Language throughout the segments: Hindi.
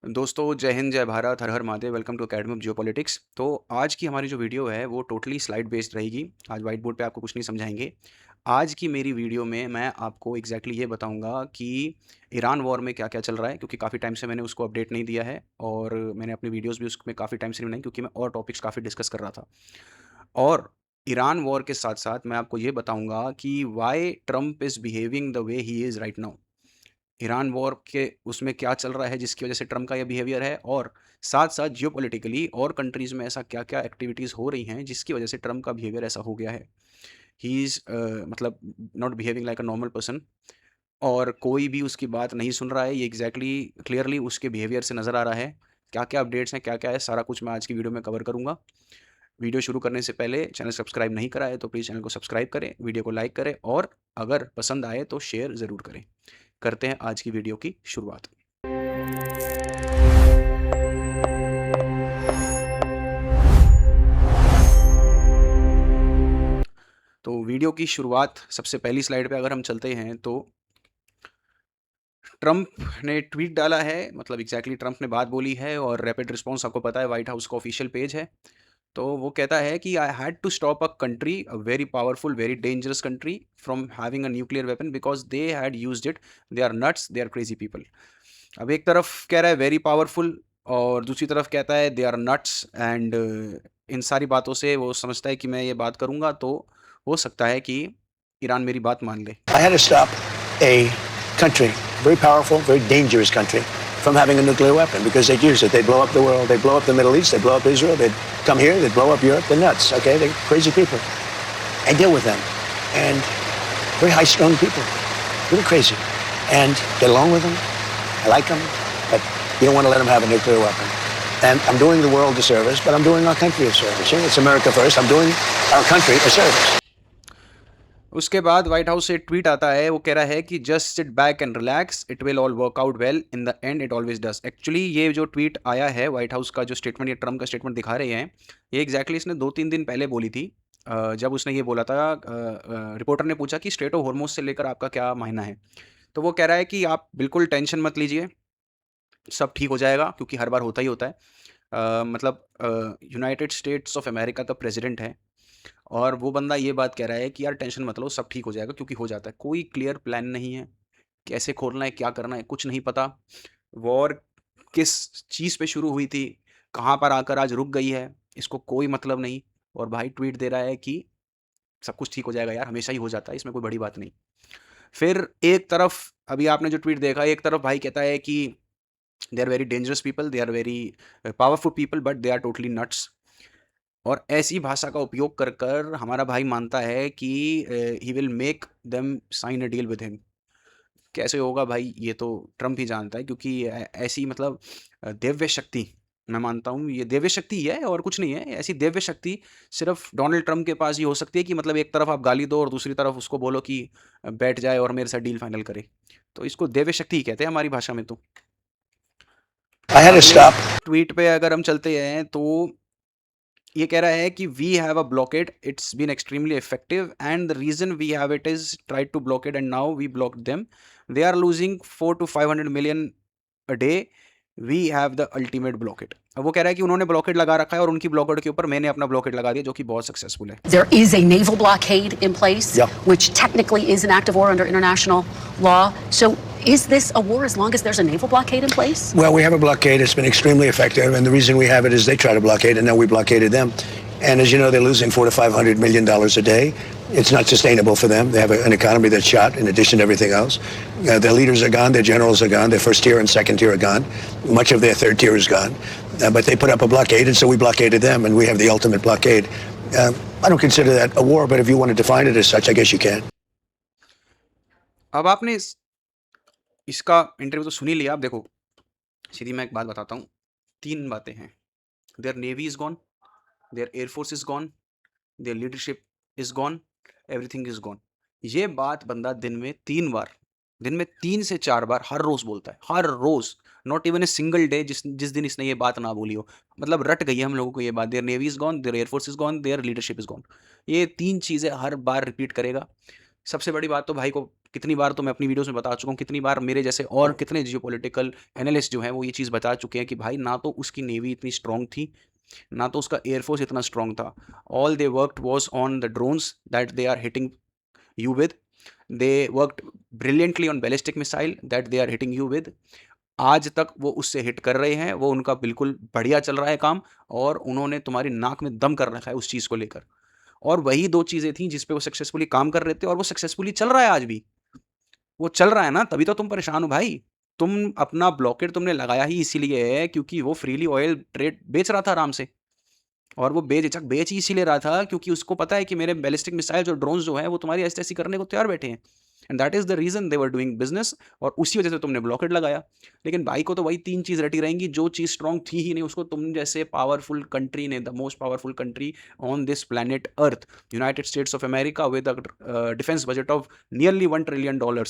दोस्तों जय हिंद जय भारत हर हर Mahadev. Welcome to academy of geopolitics. तो आज की हमारी जो वीडियो है वो टोटली स्लाइड बेस्ड रहेगी। आज वाइट बोर्ड पे आपको कुछ नहीं समझाएंगे। आज की मेरी वीडियो में मैं आपको एग्जैक्टली ये बताऊंगा कि ईरान वॉर में क्या क्या चल रहा है, क्योंकि काफ़ी टाइम से मैंने उसको अपडेट नहीं दिया है और मैंने अपनी वीडियोज़ भी उसमें काफ़ी टाइम से नहीं बनाई, क्योंकि मैं और टॉपिक्स काफ़ी डिस्कस कर रहा था। और ईरान वॉर के साथ साथ मैं आपको ये बताऊंगा कि why Trump is behaving the way he is right now. Iran war के उसमें क्या चल रहा है जिसकी वजह से ट्रम्प का ये बिहेवियर है, और साथ साथ जियोपॉलिटिकली और कंट्रीज़ में ऐसा क्या क्या एक्टिविटीज़ हो रही हैं जिसकी वजह से ट्रम्प का बिहेवियर ऐसा हो गया है। ही इज़ मतलब not behaving like a normal person, और कोई भी उसकी बात नहीं सुन रहा है। ये एग्जैक्टली क्लियरली उसके बिहेवियर से नज़र आ रहा है। क्या क्या अपडेट्स हैं, क्या क्या है, सारा कुछ मैं आज की वीडियो में कवर करूँगा। वीडियो शुरू करने से पहले चैनल सब्सक्राइब नहीं करा है तो प्लीज़ चैनल को सब्सक्राइब करें, वीडियो को लाइक करें और अगर पसंद आए तो शेयर ज़रूर करें। करते हैं आज की वीडियो की शुरुआत। तो वीडियो की शुरुआत सबसे पहली स्लाइड पे अगर हम चलते हैं तो ट्रम्प ने ट्वीट डाला है, मतलब एग्जैक्टली ट्रम्प ने बात बोली है और रैपिड रिस्पॉन्स आपको पता है व्हाइट हाउस का ऑफिशियल पेज है। तो वो कहता है कि I had to stop a country, a very powerful very dangerous country from having a nuclear weapon because they had used it. They are nuts, they are crazy people. अब एक तरफ कह रहा है वेरी पावरफुल और दूसरी तरफ कहता है दे आर नट्स एंड इन सारी बातों से वो समझता है कि मैं ये बात करूंगा तो हो सकता है कि ईरान मेरी बात मान ले। I had to stop a country, very powerful, very dangerous country, from having a nuclear weapon because they'd use it. They'd blow up the world. They'd blow up the Middle East. They'd blow up Israel. They'd come here. They'd blow up Europe. They're nuts, okay? They're crazy people. I deal with them. And very high-strung people, really crazy. And get along with them. I like them. But you don't want to let them have a nuclear weapon. And I'm doing the world a service, but I'm doing our country a service. It's America first. I'm doing our country a service. उसके बाद व्हाइट हाउस से ट्वीट आता है, वो कह रहा है कि just sit back and relax, it will all work out well in the end, it always does. Actually ये जो ट्वीट आया है व्हाइट हाउस का, जो स्टेटमेंट ये ट्रम्प का स्टेटमेंट दिखा रहे हैं, ये एग्जैक्टली इसने 2-3 दिन पहले बोली थी। जब उसने ये बोला था, रिपोर्टर ने पूछा कि स्ट्रेट ऑफ हॉर्मुज से लेकर आपका क्या मायना है। तो वो कह रहा है कि आप बिल्कुल टेंशन मत लीजिए, सब ठीक हो जाएगा, क्योंकि हर बार होता ही होता है। मतलब यूनाइटेड स्टेट्स ऑफ अमेरिका का प्रेसिडेंट है और वो बंदा ये बात कह रहा है कि यार टेंशन मत लो, सब ठीक हो जाएगा, क्योंकि हो जाता है। कोई क्लियर प्लान नहीं है, कैसे खोलना है, क्या करना है, कुछ नहीं पता। वॉर किस चीज़ पे शुरू हुई थी, कहाँ पर आकर आज रुक गई है, इसको कोई मतलब नहीं। और भाई ट्वीट दे रहा है कि सब कुछ ठीक हो जाएगा यार, हमेशा ही हो जाता है, इसमें कोई बड़ी बात नहीं। फिर एक तरफ अभी आपने जो ट्वीट देखा, एक तरफ भाई कहता है कि they are very dangerous people, they are very powerful people, but they are totally nuts. और ऐसी भाषा का उपयोग कर कर हमारा भाई मानता है कि he will make them sign a deal with him. कैसे होगा भाई, ये तो ट्रम्प ही जानता है, क्योंकि ऐसी मतलब दिव्य शक्ति, मैं मानता हूँ ये दिव्य शक्ति ही है और कुछ नहीं है। ऐसी दिव्य शक्ति सिर्फ डोनाल्ड ट्रम्प के पास ही हो सकती है कि मतलब एक तरफ आप गाली दो और दूसरी तरफ उसको बोलो कि बैठ जाए और मेरे साथ डील फाइनल करे। तो इसको दिव्य शक्ति ही कहते हैं हमारी भाषा में। तो I had to अगले stop. ट्वीट पे अगर हम चलते हैं तो ये कह रहा है कि we have a blockade, it's been extremely effective and the reason we have it is try to blockade and now we block them. They are losing 400 to 500 million a day. We have the ultimate blockade. अब वो कह रहा है कि उन्होंने ब्लॉकेड लगा रखा है और उनकी ब्लॉकेड के ऊपर मैंने अपना ब्लॉकेड लगा दिया, जो कि बहुत सक्सेसफुल है। There is a naval blockade in place, Yeah. which technically is an act of war under international law. So is this a war as long as there's a naval blockade in place? Well, we have a blockade. It's been extremely effective, and the reason we have it is they try to blockade, and now we blockaded them. And as you know, they're losing $400 to $500 million a day. It's not sustainable for them. They have an economy that's shot. In addition to everything else, their leaders are gone. Their generals are gone. Their first tier and second tier are gone. Much of their third tier is gone. But they put up a blockade, and so we blockaded them, and we have the ultimate blockade. I don't consider that a war, but if you want to define it as such, I guess you can. अब आपने इसका इंटरव्यू तो सुन ही लिया। अब देखो, सीधी मैं एक बात बताता हूँ। 3 बातें हैं। Their navy is gone, their air force is gone, their leadership is gone, everything is gone. ये बात बंदा दिन में 3 बार, दिन में 3 से 4 बार हर रोज बोलता है, हर रोज। Not even a single day जिस जिस दिन इसने ये बात ना बोली हो। मतलब रट गई है हम लोगों को ये बात। Their navy is gone, their air force is gone, their leadership is gone. ये 3 चीजें हर बार रिपीट करेगा। सबसे बड़ी बात तो भाई को कितनी बार तो मैं अपनी वीडियोस में बता चुका हूँ, कितनी बार मेरे जैसे और कितने जियोपॉलिटिकल एनालिस्ट जो हैं वो ये चीज़ बता चुके हैं कि भाई ना तो उसकी नेवी इतनी स्ट्रांग थी, ना तो उसका एयरफोर्स इतना स्ट्रांग था। All they worked was on the drones that they are hitting you with. They worked brilliantly on ballistic missile that they are hitting you with. आज तक वो उससे हिट कर रहे हैं, वो उनका बिल्कुल बढ़िया चल रहा है काम, और उन्होंने तुम्हारी नाक में दम कर रखा है उस चीज़ को लेकर। और वही 2 चीज़ें थी जिस पे वो सक्सेसफुली काम कर रहे थे, और वो सक्सेसफुली चल रहा है आज भी। वो चल रहा है ना, तभी तो तुम परेशान हो भाई। तुम अपना ब्लॉकेड तुमने लगाया ही इसीलिए है क्योंकि वो फ्रीली ऑयल ट्रेड बेच रहा था आराम से। और वो बेझिझक बेच ही इसीलिए रहा था क्योंकि उसको पता है कि मेरे बैलिस्टिक मिसाइल जो ड्रोन्स जो हैं वो तुम्हारी ऐसी-ऐसी करने को तैयार बैठे हैं। And that is the reason they were doing business, और उसी वजह से तुमने ब्लॉकेड लगाया। लेकिन भाई को तो वही 3 चीज़ रटी रहेंगी, जो चीज़ स्ट्रॉन्ग थी ही नहीं, उसको तुम जैसे पावरफुल कंट्री ने, the most powerful country on this planet earth, United States of America with a defence budget of nearly $1 trillion,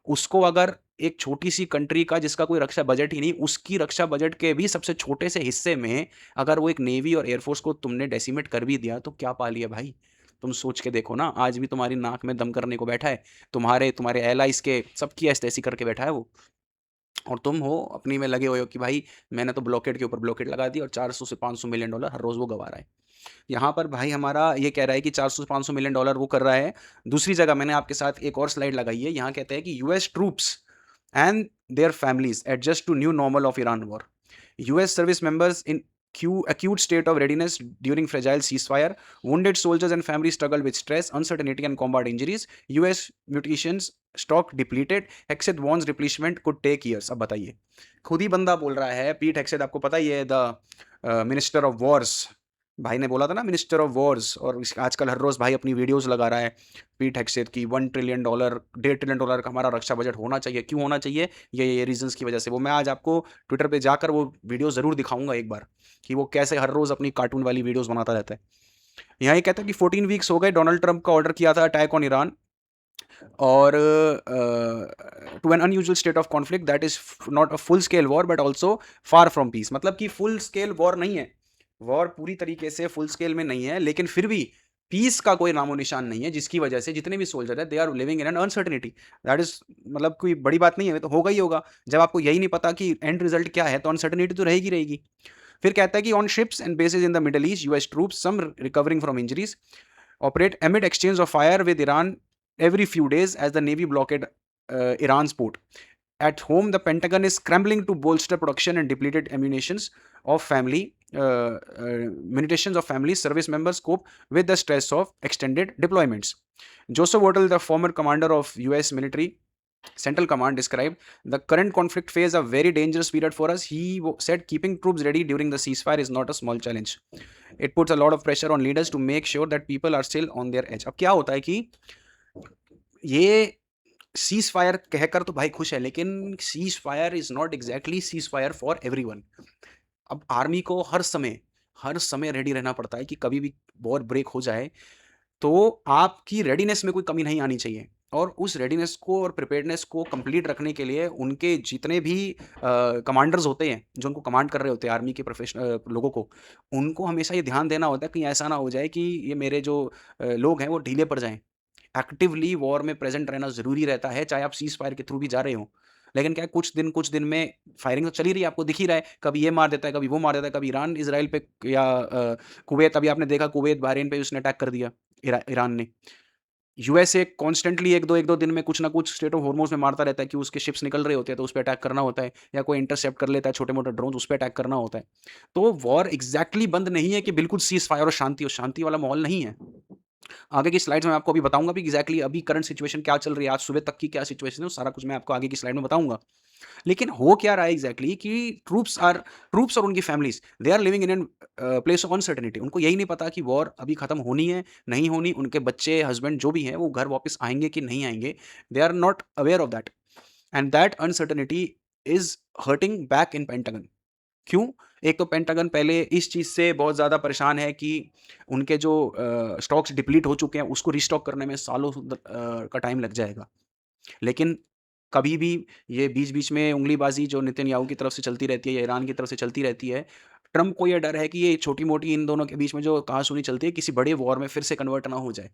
उसको अगर एक छोटी-सी कंट्री का जिसका कोई रक्षा बजट ही नहीं, उसकी रक्षा बजट के भी सबसे छोटे से हिस्से में अगर वो एक नेवी और एयरफोर्स को तुमने डेसिमेट कर भी दिया, तो क्या पा लिया भाई? तुम सोच के देखो ना, आज भी तुम्हारी नाक में दम करने को बैठा है। तुम्हारे एलाइज़ के सबकी ऐश-तैशी करके बैठा है वो। और तुम हो अपनी में लगे हुए हो कि भाई मैंने तो ब्लॉकेड के ऊपर ब्लॉकेड लगा दी और 400 से $500 मिलियन हर रोज़ वो गँवा रहा है। यहाँ पर भाई हमारा ये कह रहा है कि 400 से $500 मिलियन वो कर रहा है। दूसरी जगह मैंने आपके साथ एक और स्लाइड लगाई है, यहाँ कहते हैं कि US troops and their families adjust to new normal of Iran war. US service members in acute state of readiness during fragile ceasefire. Wounded soldiers and families struggled with stress, uncertainty, and combat injuries. US munitions stock depleted. Hexed warns replenishment could take years. अब बताइए, खुद ही बंदा बोल रहा है, पीट हेक्सेट, आपको पता ही है, द मिनिस्टर ऑफ वॉर्स। भाई ने बोला था ना मिनिस्टर ऑफ वॉर्स, और आजकल हर रोज़ भाई अपनी वीडियोस लगा रहा है पीट हेक्सेट की, $1 ट्रिलियन, $1.5 ट्रिलियन का हमारा रक्षा बजट होना चाहिए। क्यों होना चाहिए? ये रीजंस की वजह से। वो मैं आज आपको ट्विटर पे जाकर वो वीडियो ज़रूर दिखाऊंगा एक बार, कि वो कैसे हर रोज़ अपनी कार्टून वाली वीडियोस बनाता रहता है। यहाँ ये कहता है कि 14 वीक्स हो गए, डोनाल्ड ट्रंप का ऑर्डर किया था अटैक ऑन ईरान, और to an unusual state of conflict that is not a full scale war but also far from peace. मतलब कि फुल स्केल वॉर नहीं है, वॉर पूरी तरीके से फुल स्केल में नहीं है, लेकिन फिर भी पीस का कोई नामो निशान नहीं है, जिसकी वजह से जितने भी सोल्जर है they are living in an uncertainty. That is, मतलब कोई बड़ी बात नहीं है, तो होगा ही होगा। जब आपको यही नहीं पता कि एंड रिजल्ट क्या है, तो अनसर्टेनिटी तो रहेगी रहेगी। फिर कहता है कि on ships and bases in the Middle East, US troops some recovering from injuries operate amid exchange of fire with Iran every few days as the Navy blockade Iran's port. At home, the Pentagon is scrambling to bolster production and depleted ammunitions of munitions of family service members cope with the stress of extended deployments. Joseph Votel, the former commander of U.S. military Central Command, described the current conflict phase a very dangerous period for us. He said keeping troops ready during the ceasefire is not a small challenge. It puts a lot of pressure on leaders to make sure that people are still on their edge. अब क्या होता है कि ये सीज फायर कहकर तो भाई खुश है, लेकिन cease fire is not exactly cease fire for everyone. अब आर्मी को हर समय रेडी रहना पड़ता है कि कभी भी वॉर ब्रेक हो जाए, तो आपकी रेडीनेस में कोई कमी नहीं आनी चाहिए। और उस रेडीनेस को और प्रिपेयर्डनेस को कंप्लीट रखने के लिए उनके जितने भी कमांडर्स होते हैं, जो उनको कमांड कर रहे होते हैं आर्मी के प्रोफेशनल लोगों को, उनको हमेशा ये ध्यान देना होता है कि ऐसा ना हो जाए कि ये मेरे जो लोग हैं वो ढीले पड़ जाएं। एक्टिवली वॉर में प्रेजेंट रहना ज़रूरी रहता है, चाहे आप सीज फायर के थ्रू भी जा रहे हो। लेकिन क्या है, कुछ दिन में फायरिंग तो चली रही है, आपको दिख ही रहा है, कभी ये मार देता है, कभी वो मार देता है, कभी ईरान इजराइल पे या कुवैत, अभी आपने देखा कुवैत बहरीन पे उसने अटैक कर दिया ईरान ने। यूएसए कॉन्स्टेंटली एक दो दिन में कुछ ना कुछ स्टेट ऑफ हॉर्मोज में मारता रहता है कि उसके शिप्स निकल रहे होते हैं तो उस पर अटैक करना होता है, या कोई इंटरसेप्ट कर लेता है छोटे मोटे ड्रोन, उस पर अटैक करना होता है। तो वॉर एग्जैक्टली बंद नहीं है कि बिल्कुल सीज फायर और शांति वाला माहौल नहीं है। आगे की स्लाइड्स में आपको अभी बताऊंगा भी एग्जैक्टली अभी करंट सिचुएशन क्या चल रही है, आज सुबह तक की क्या सिचुएशन है, सारा कुछ मैं आपको आगे की स्लाइड में बताऊंगा। लेकिन हो क्या रहा है एग्जैक्टली कि ट्रूप्स और उनकी families they are living in an place of uncertainty. उनको यही नहीं पता कि वॉर अभी खत्म होनी है नहीं होनी, उनके बच्चे हस्बैंड जो भी हैं वो घर वापस आएंगे कि नहीं आएंगे। They are not aware of that, and that uncertainty is hurting back in Pentagon. क्यों? एक तो पेंटागन पहले इस चीज़ से बहुत ज़्यादा परेशान है कि उनके जो स्टॉक्स डिप्लीट हो चुके हैं उसको रिस्टॉक करने में सालों का टाइम लग जाएगा। लेकिन कभी भी ये बीच-बीच में उँगलीबाज़ी जो नेतन्याहू की तरफ से चलती रहती है या ईरान की तरफ से चलती रहती है, ट्रंप को ये डर है कि ये छोटी-मोटी इन दोनों के बीच में जो कहा-सुनी चलती है, किसी बड़े वॉर में फिर से कन्वर्ट ना हो जाए।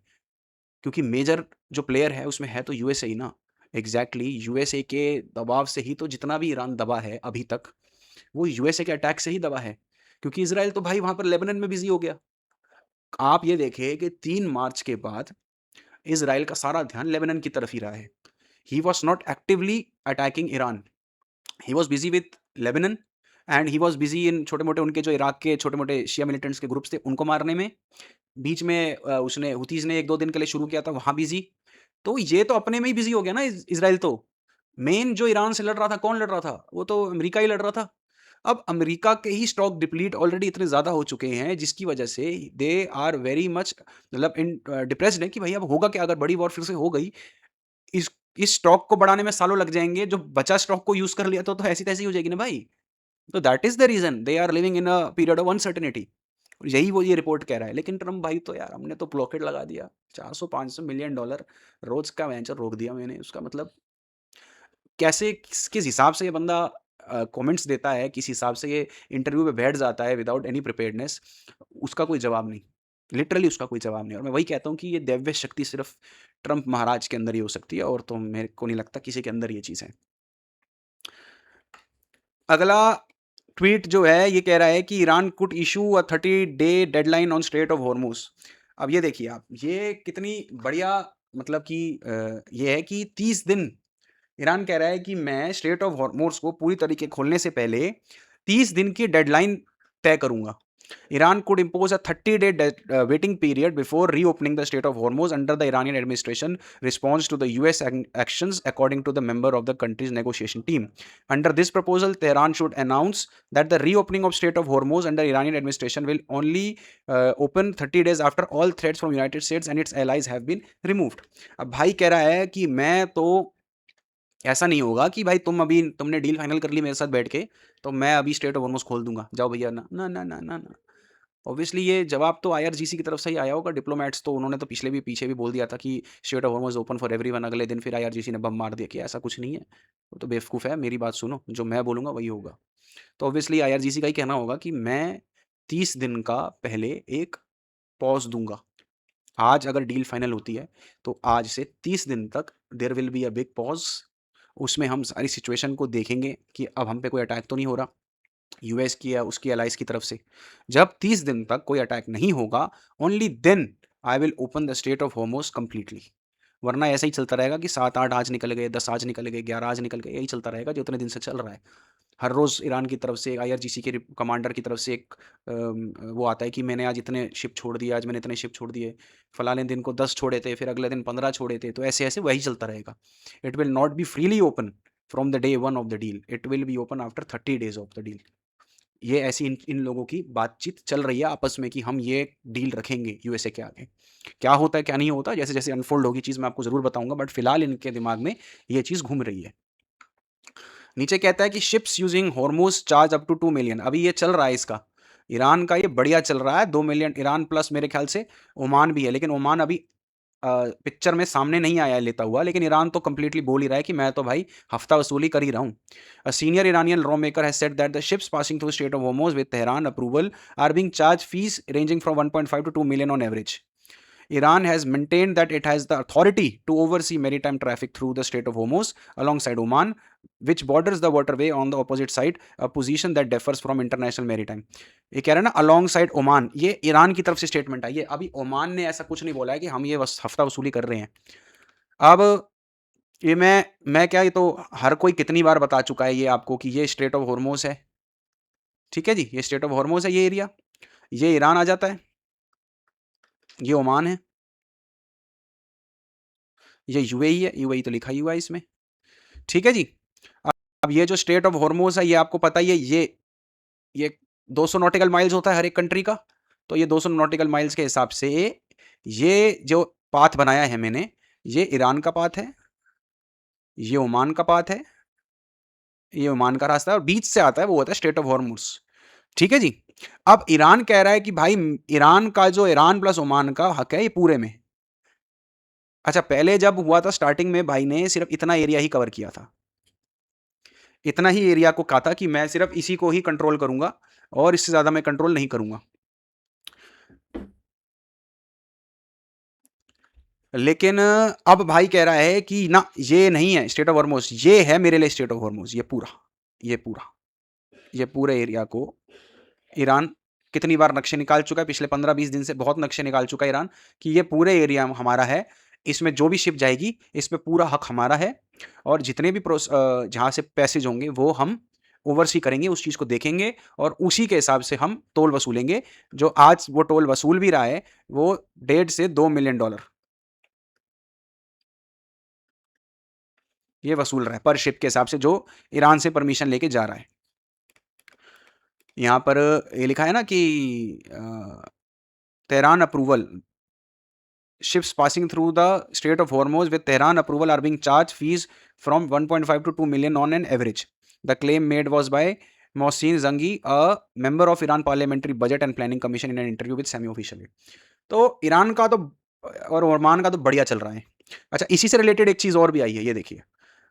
क्योंकि मेजर जो प्लेयर है उसमें है तो यूएसए ही ना। एग्जैक्टली यूएसए के दबाव से ही तो जितना भी ईरान दबा है अभी तक, वो यूएसए के अटैक से ही दबा है, क्योंकि इसराइल तो भाई वहां पर लेबनान में बिजी हो गया। आप ये देखिए कि 3 मार्च के बाद इसराइल का सारा ध्यान लेबनान की तरफ ही रहा है। He was not actively attacking Iran, he was busy with Lebanon, and he was busy in छोटे मोटे उनके जो इराक के छोटे मोटे शिया मिलिटेंट्स के ग्रुप्स थे उनको मारने में। बीच में उसने हुतीज ने 1-2 दिन के लिए शुरू किया था, वहां बिजी। तो ये तो अपने में ही बिजी हो गया ना इसराइल तो। मेन जो ईरान से लड़ रहा था, कौन लड़ रहा था? वो तो अमेरिका ही लड़ रहा था। अब अमेरिका के ही स्टॉक डिप्लीट ऑलरेडी इतने ज़्यादा हो चुके हैं, जिसकी वजह से दे आर वेरी मच मतलब इन डिप्रेस्ड है कि भाई अब होगा क्या अगर बड़ी वॉर फिर से हो गई? इस इस स्टॉक को बढ़ाने में सालों लग जाएँगे, जो बचा स्टॉक को यूज़ कर लिया तो ऐसी-तैसी हो जाएगी ना भाई। तो that is the reason they are living in a period of uncertainty. यही वो ये रिपोर्ट कह रहा है। लेकिन ट्रम्प भाई तो यार हमने तो ब्लॉकेट लगा दिया। 400-500 मिलियन डॉलर रोज़ का वेंचर रोक दिया मैंने। उसका मतलब कैसे किस हिसाब से ये बंदा कमेंट्स देता है, किस हिसाब से ये इंटरव्यू में बैठ जाता है विदाउट एनी प्रिपेयर्डनेस, उसका कोई जवाब नहीं। लिटरली उसका कोई जवाब नहीं। और मैं वही कहता हूँ कि ये दैवीय शक्ति सिर्फ ट्रम्प महाराज के अंदर ही हो सकती है, और तो मेरे को नहीं लगता किसी के अंदर ये चीज़ है। अगला ट्वीट जो है ये कह रहा है कि Iran could issue a 30-day deadline on straight of Hormuz. अब ये देखिए आप, ये कितनी बढ़िया मतलब कि ये है कि 30 दिन ईरान कह रहा है कि मैं स्ट्रेट ऑफ हॉर्मुज को पूरी तरीके खोलने से पहले 30 दिन की डेडलाइन तय करूंगा। Iran could impose a 30-day waiting period before reopening the Strait of Hormuz under the Iranian administration response to the US actions, according to the member of the country's negotiation team. Under this proposal, Tehran should announce that the reopening of Strait of Hormuz under Iranian administration will only open 30 days after all threats from United States and its allies have been removed. अब भाई कह रहा है कि मैं तो ऐसा नहीं होगा कि भाई तुमने डील फाइनल कर ली मेरे साथ बैठ के, तो मैं अभी स्ट्रेट ऑफ हॉर्मुज खोल दूंगा, जाओ भैया। ना ना ना ना ना ना। ऑब्वियसली ये जवाब तो आईआरजीसी की तरफ से ही आया होगा। डिप्लोमेट्स तो उन्होंने तो पीछे भी बोल दिया था कि straight of Hormuz open for everyone. अगले दिन फिर आईआरजीसी ने बम मार दिया कि ऐसा कुछ नहीं है। वो तो बेवकूफ़ है। मेरी बात सुनो, जो मैं बोलूँगा वही होगा। तो ऑब्वियसली आईआरजीसी का ही कहना होगा कि मैं 30 दिन का पहले एक पॉज दूंगा। आज अगर डील फाइनल होती है तो आज से 30 दिन तक there will be a big pause. उसमें हम सारी सिचुएशन को देखेंगे कि अब हम पे कोई अटैक तो नहीं हो रहा यूएस की या उसकी एलाइज की तरफ से। जब 30 दिन तक कोई अटैक नहीं होगा, only then I will open the strait of Hormuz completely. वरना ऐसा ही चलता रहेगा कि 7-8 आज निकल गए, 10 आज निकल गए, 11 आज निकल गए, यही चलता रहेगा जो उतने दिन से चल रहा है। हर रोज़ ईरान की तरफ से, आईआरजीसी के कमांडर की तरफ से एक वो आता है कि मैंने आज इतने शिप छोड़ दिए, आज मैंने इतने शिप छोड़ दिए, फलाने दिन को 10 छोड़े थे, फिर अगले दिन 15 छोड़े थे। तो ऐसे ऐसे वही चलता रहेगा। It will not be freely open from the day 1 of the deal, it will be open after 30 days of the deal. ये ऐसी इन लोगों की बातचीत चल रही है आपस में कि हम ये डील रखेंगे यूएसए के आगे। क्या होता है क्या नहीं होता, जैसे जैसे अनफोल्ड होगी चीज़ मैं आपको ज़रूर बताऊंगा, बट फिलहाल इनके दिमाग में ये चीज़ घूम रही है। नीचे कहता है कि ships using Hormuz charge up to 2 million. अभी ये चल रहा है इसका, ईरान का ये बढ़िया चल रहा है। 2 मिलियन ईरान प्लस मेरे ख्याल से ओमान भी है, लेकिन ओमान अभी पिक्चर में सामने नहीं आया है लेता हुआ। लेकिन ईरान तो कंप्लीटली बोल ही रहा है कि मैं तो भाई हफ्ता वसूली कर ही रहा हूँ। A senior Iranian law maker has said that the ships passing through strait of Hormuz with Tehran approval are being charge fees ranging from 1.5 to 2 million on average. Iran has maintained that it has the authority to oversee maritime traffic through the Strait of Hormuz alongside Oman, which borders the waterway on the opposite side, a position that differs from international maritime. ये कह रहे हैं ना alongside ओमान, ये ईरान की तरफ से स्टेटमेंट आई है। अभी ओमान ने ऐसा कुछ नहीं बोला है कि हम ये हफ्ता वसूली कर रहे हैं। अब ये मैं क्या, ये तो हर कोई कितनी बार बता चुका है ये आपको कि ये स्ट्रेट ऑफ हॉर्मुज है। ठीक है जी, ये स्ट्रेट ऑफ हॉर्मुज है, ये एरिया, ये ईरान आ जाता है, ये ओमान है, ये यूएई है, यूएई तो लिखा ही हुआ है इसमें। ठीक है जी। अब ये जो स्ट्रेट ऑफ हॉर्मुज है, ये आपको पता ही है, ये 200 नॉटिकल माइल्स होता है हर एक कंट्री का। तो ये 200 नॉटिकल माइल्स के हिसाब से ये जो पाथ बनाया है मैंने, ये ईरान का पाथ है, ये ओमान का पाथ है, ये ओमान का रास्ता है, और बीच से आता है वो होता है स्ट्रेट ऑफ हॉर्मुज। ठीक है जी। अब ईरान कह रहा है कि भाई ईरान का जो ईरान प्लस ओमान का हक है ये पूरे में। अच्छा, पहले जब हुआ था स्टार्टिंग में, भाई ने सिर्फ इतना एरिया ही कवर किया था, इतना ही एरिया को कहा था कि मैं सिर्फ इसी को ही कंट्रोल करूंगा और इससे ज्यादा मैं कंट्रोल नहीं करूंगा। लेकिन अब भाई कह रहा है कि ना, ये नहीं है स्टेट ऑफ हॉर्मोज, ये है मेरे लिए स्टेट ऑफ हॉर्मोज। ये पूरे एरिया को ईरान कितनी बार नक्शे निकाल चुका है, पिछले 15-20 दिन से बहुत नक्शे निकाल चुका है ईरान, कि ये पूरे एरिया हमारा है, इसमें जो भी शिप जाएगी इस पे पूरा हक हमारा है, और जितने भी जहाँ से पैसेज होंगे वो हम ओवरसी करेंगे, उस चीज़ को देखेंगे और उसी के हिसाब से हम टोल वसूलेंगे। जो आज वो टोल वसूल भी रहा है वो $1.5 से $2 मिलियन ये वसूल रहा है पर शिप के हिसाब से, जो ईरान से परमिशन लेके जा रहा है। यहाँ पर ये लिखा है ना कि Tehran approval, ships passing through the Strait of Hormuz with Tehran approval are being charged fees from 1.5 to 2 million on an average. The claim made was by Mohsin Zangi, a member of Iran Parliamentary Budget and Planning Commission, in an interview with semi-officially. तो ईरान का तो और ओमान का तो बढ़िया चल रहा है। अच्छा, इसी से रिलेटेड एक चीज़ और भी आई है, ये देखिए।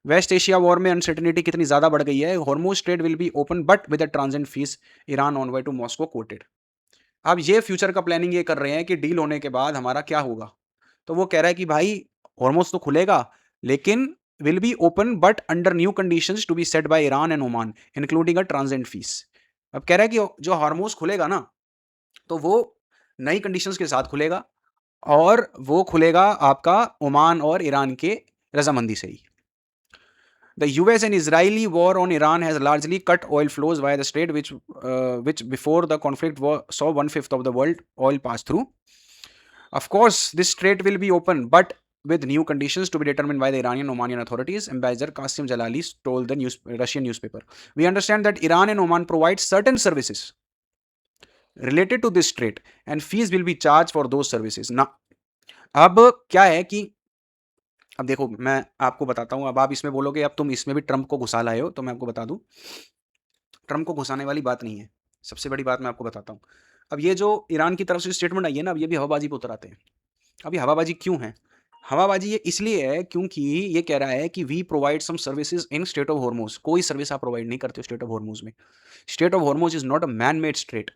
वेस्ट एशिया वॉर में अनसर्टेनिटी कितनी ज़्यादा बढ़ गई है। Hormuz strait will be open but with a transit fee, Iran on way to Moscow quoted. अब ये फ्यूचर का प्लानिंग ये कर रहे हैं कि डील होने के बाद हमारा क्या होगा। तो वो कह रहा है कि भाई हॉर्मोज तो खुलेगा, लेकिन will be open but under new conditions to be set by Iran and Oman including a transit fee. अब कह रहा है कि जो हॉर्मोज खुलेगा ना, तो वो नई कंडीशंस के साथ खुलेगा, और वो खुलेगा आपका ओमान और ईरान के रजामंदी से ही। The US and Israeli war on Iran has largely cut oil flows via the strait, which before the conflict saw 1/5 of the world oil pass through. Of course, this strait will be open, but with new conditions to be determined by the Iranian Omanian authorities, Ambassador Qasim Jalali told the Russian newspaper. We understand that Iran and Oman provide certain services related to this strait, and fees will be charged for those services. Now, अब क्या है कि अब देखो, मैं आपको बताता हूँ। अब आप इसमें बोलोगे अब तुम इसमें भी ट्रंप को घुसा लाए हो, तो मैं आपको बता दूं, ट्रंप को घुसाने वाली बात नहीं है। सबसे बड़ी बात मैं आपको बताता हूँ। अब ये जो ईरान की तरफ से स्टेटमेंट आई है ना, अब ये भी हवाबाजी पे उतर आते हैं। अब ये हवाबाजी क्यों है? हवाबाजी ये इसलिए है क्योंकि ये कह रहा है कि we provide some services in state of Hormuz. कोई सर्विस आप प्रोवाइड नहीं करते हो स्टेट ऑफ हॉर्मोज में। State of Hormuz is not a man made state,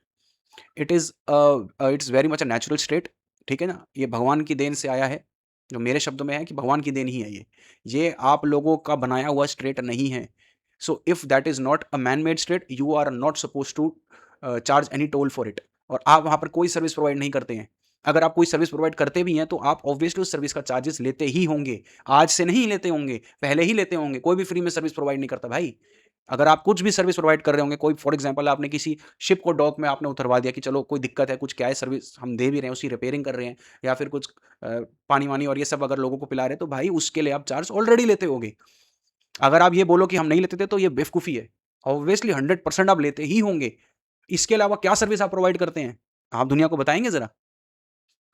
it's very much a natural state. ठीक है ना, ये भगवान की देन से आया है। जो मेरे शब्दों में है कि भगवान की देन ही है ये आप लोगों का बनाया हुआ स्टेट नहीं है। So if that is not a man made state, you are not suppose to charge any toll for it. और आप वहाँ पर कोई सर्विस प्रोवाइड नहीं करते हैं। अगर आप कोई सर्विस प्रोवाइड करते भी हैं तो आप ऑब्वियसली उस सर्विस का चार्जेस लेते ही होंगे। आज से नहीं लेते होंगे, पहले ही लेते होंगे। कोई भी फ्री में सर्विस प्रोवाइड नहीं करता भाई। अगर आप कुछ भी सर्विस प्रोवाइड कर रहे होंगे, कोई फॉर एग्जांपल आपने किसी शिप को डॉक में आपने उतरवा दिया कि चलो कोई दिक्कत है, कुछ क्या है, सर्विस हम दे भी रहे हैं, उसकी रिपेयरिंग कर रहे हैं, या फिर कुछ पानी वानी और ये सब अगर लोगों को पिला रहे हैं, तो भाई उसके लिए आप चार्ज ऑलरेडी लेते होगे। अगर आप ये बोलो कि हम नहीं लेते थे, तो ये बेवकूफ़ी है। ऑब्वियसली 100% आप लेते ही होंगे। इसके अलावा क्या सर्विस आप प्रोवाइड करते हैं? आप दुनिया को बताएंगे ज़रा?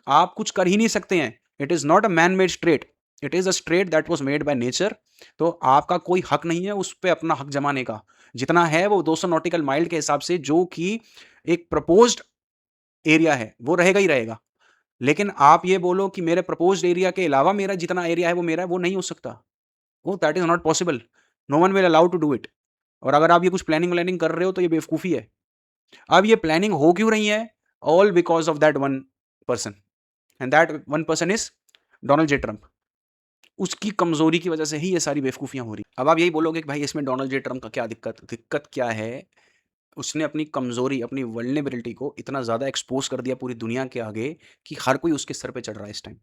आप कुछ कर ही नहीं सकते हैं। It is not a man made straight, it is a straight that was made by nature. तो आपका कोई हक नहीं है उस पे अपना हक जमाने का। जितना है वो 200 नॉटिकल माइल के हिसाब से, जो कि एक प्रपोज्ड एरिया है, वो रहेगा ही रहेगा। लेकिन आप ये बोलो कि मेरे प्रपोज्ड एरिया के अलावा मेरा जितना एरिया है वो मेरा है, वो नहीं हो सकता। वो that is not possible. No one will allow to do it. और अगर आप ये कुछ प्लानिंग व्लानिंग कर रहे हो तो ये बेवकूफ़ी है। अब ये प्लानिंग हो क्यों रही है? All because of that one person, and that one person is Donald J Trump. उसकी कमज़ोरी की वजह से ही ये सारी बेवकूफ़ियाँ हो रही। अब आप यही बोलोगे कि भाई इसमें डोनाल्ड जे ट्रम्प का क्या दिक्कत? दिक्कत क्या है? उसने अपनी कमज़ोरी, अपनी वल्नरेबिलिटी को इतना ज़्यादा एक्सपोज़ कर दिया पूरी दुनिया के आगे कि हर कोई उसके सर पे चढ़ रहा है इस टाइम।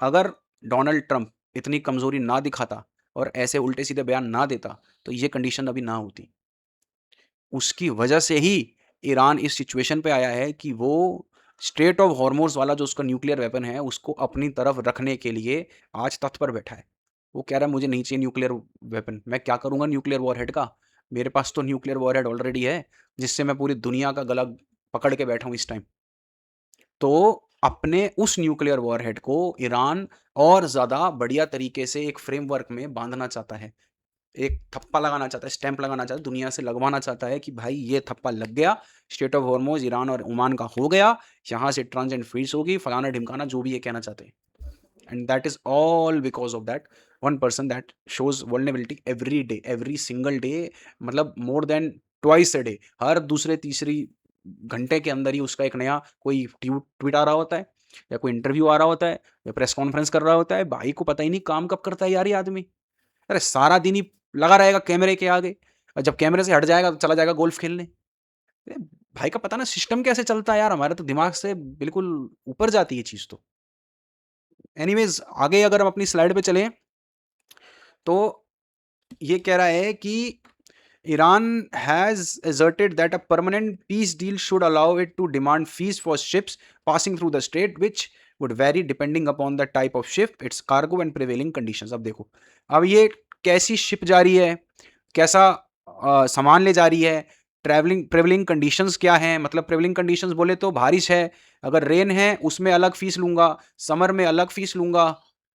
अगर डोनाल्ड ट्रम्प इतनी कमज़ोरी ना दिखाता और ऐसे उल्टे-सीधे बयान ना देता, तो ये कंडीशन अभी ना होती। उसकी वजह से ही ईरान इस सिचुएशन पे आया है कि वो स्ट्रेट ऑफ हॉर्मोज़ वाला जो उसका न्यूक्लियर वेपन है, उसको अपनी तरफ रखने के लिए आज तत्पर बैठा है। वो कह रहा है मुझे नहीं चाहिए न्यूक्लियर वेपन, मैं क्या करूँगा न्यूक्लियर वॉरहेड का? मेरे पास तो न्यूक्लियर वॉरहेड ऑलरेडी है, जिससे मैं पूरी दुनिया का गला पकड़ के बैठा हूँ इस टाइम। तो अपने उस न्यूक्लियर वॉरहेड को ईरान और ज़्यादा बढ़िया तरीके से एक फ्रेमवर्क में बाँधना चाहता है। एक थप्पा लगाना चाहता है, स्टैंप लगाना चाहता है, दुनिया से लगवाना चाहता है कि भाई ये थप्पा लग गया, स्टेट ऑफ हॉर्मोज़ ईरान और ओमान का हो गया, यहाँ से ट्रांज़िट फ्रीज़ होगी, फलाना-ढिमकाना जो भी ये कहना चाहते हैं। And that is all because of that one person that shows vulnerability every day, every single day, मतलब more than twice a day. हर दूसरे तीसरी घंटे के अंदर ही उसका एक नया कोई ट्वीट आ रहा होता है, या कोई इंटरव्यू आ रहा होता है या प्रेस कॉन्फ्रेंस कर रहा होता है, भाई को पता ही नहीं काम कब करता है यार ये आदमी। अरे सारा दिन ही लगा रहेगा कैमरे के आगे, और जब कैमरे से हट जाएगा तो चला जाएगा गोल्फ खेलने। अरे भाई का पता ना सिस्टम कैसे चलता है यार, हमारे तो दिमाग से बिल्कुल ऊपर जाती है चीज़ तो। एनीवेज़ आगे अगर हम अपनी स्लाइड पे चलें, तो ये कह रहा है कि Iran has asserted that a permanent peace deal should allow it to demand fees for ships passing through the strait, which would vary depending upon the type of ship, its cargo and prevailing conditions. अब देखो, अब ये कैसी शिप जा रही है, कैसा सामान ले जा रही है, प्रेवलिंग कंडीशंस क्या हैं, मतलब प्रेवलिंग कंडीशंस बोले तो बारिश है, अगर रेन है उसमें अलग फीस लूंगा, समर में अलग फीस लूंगा,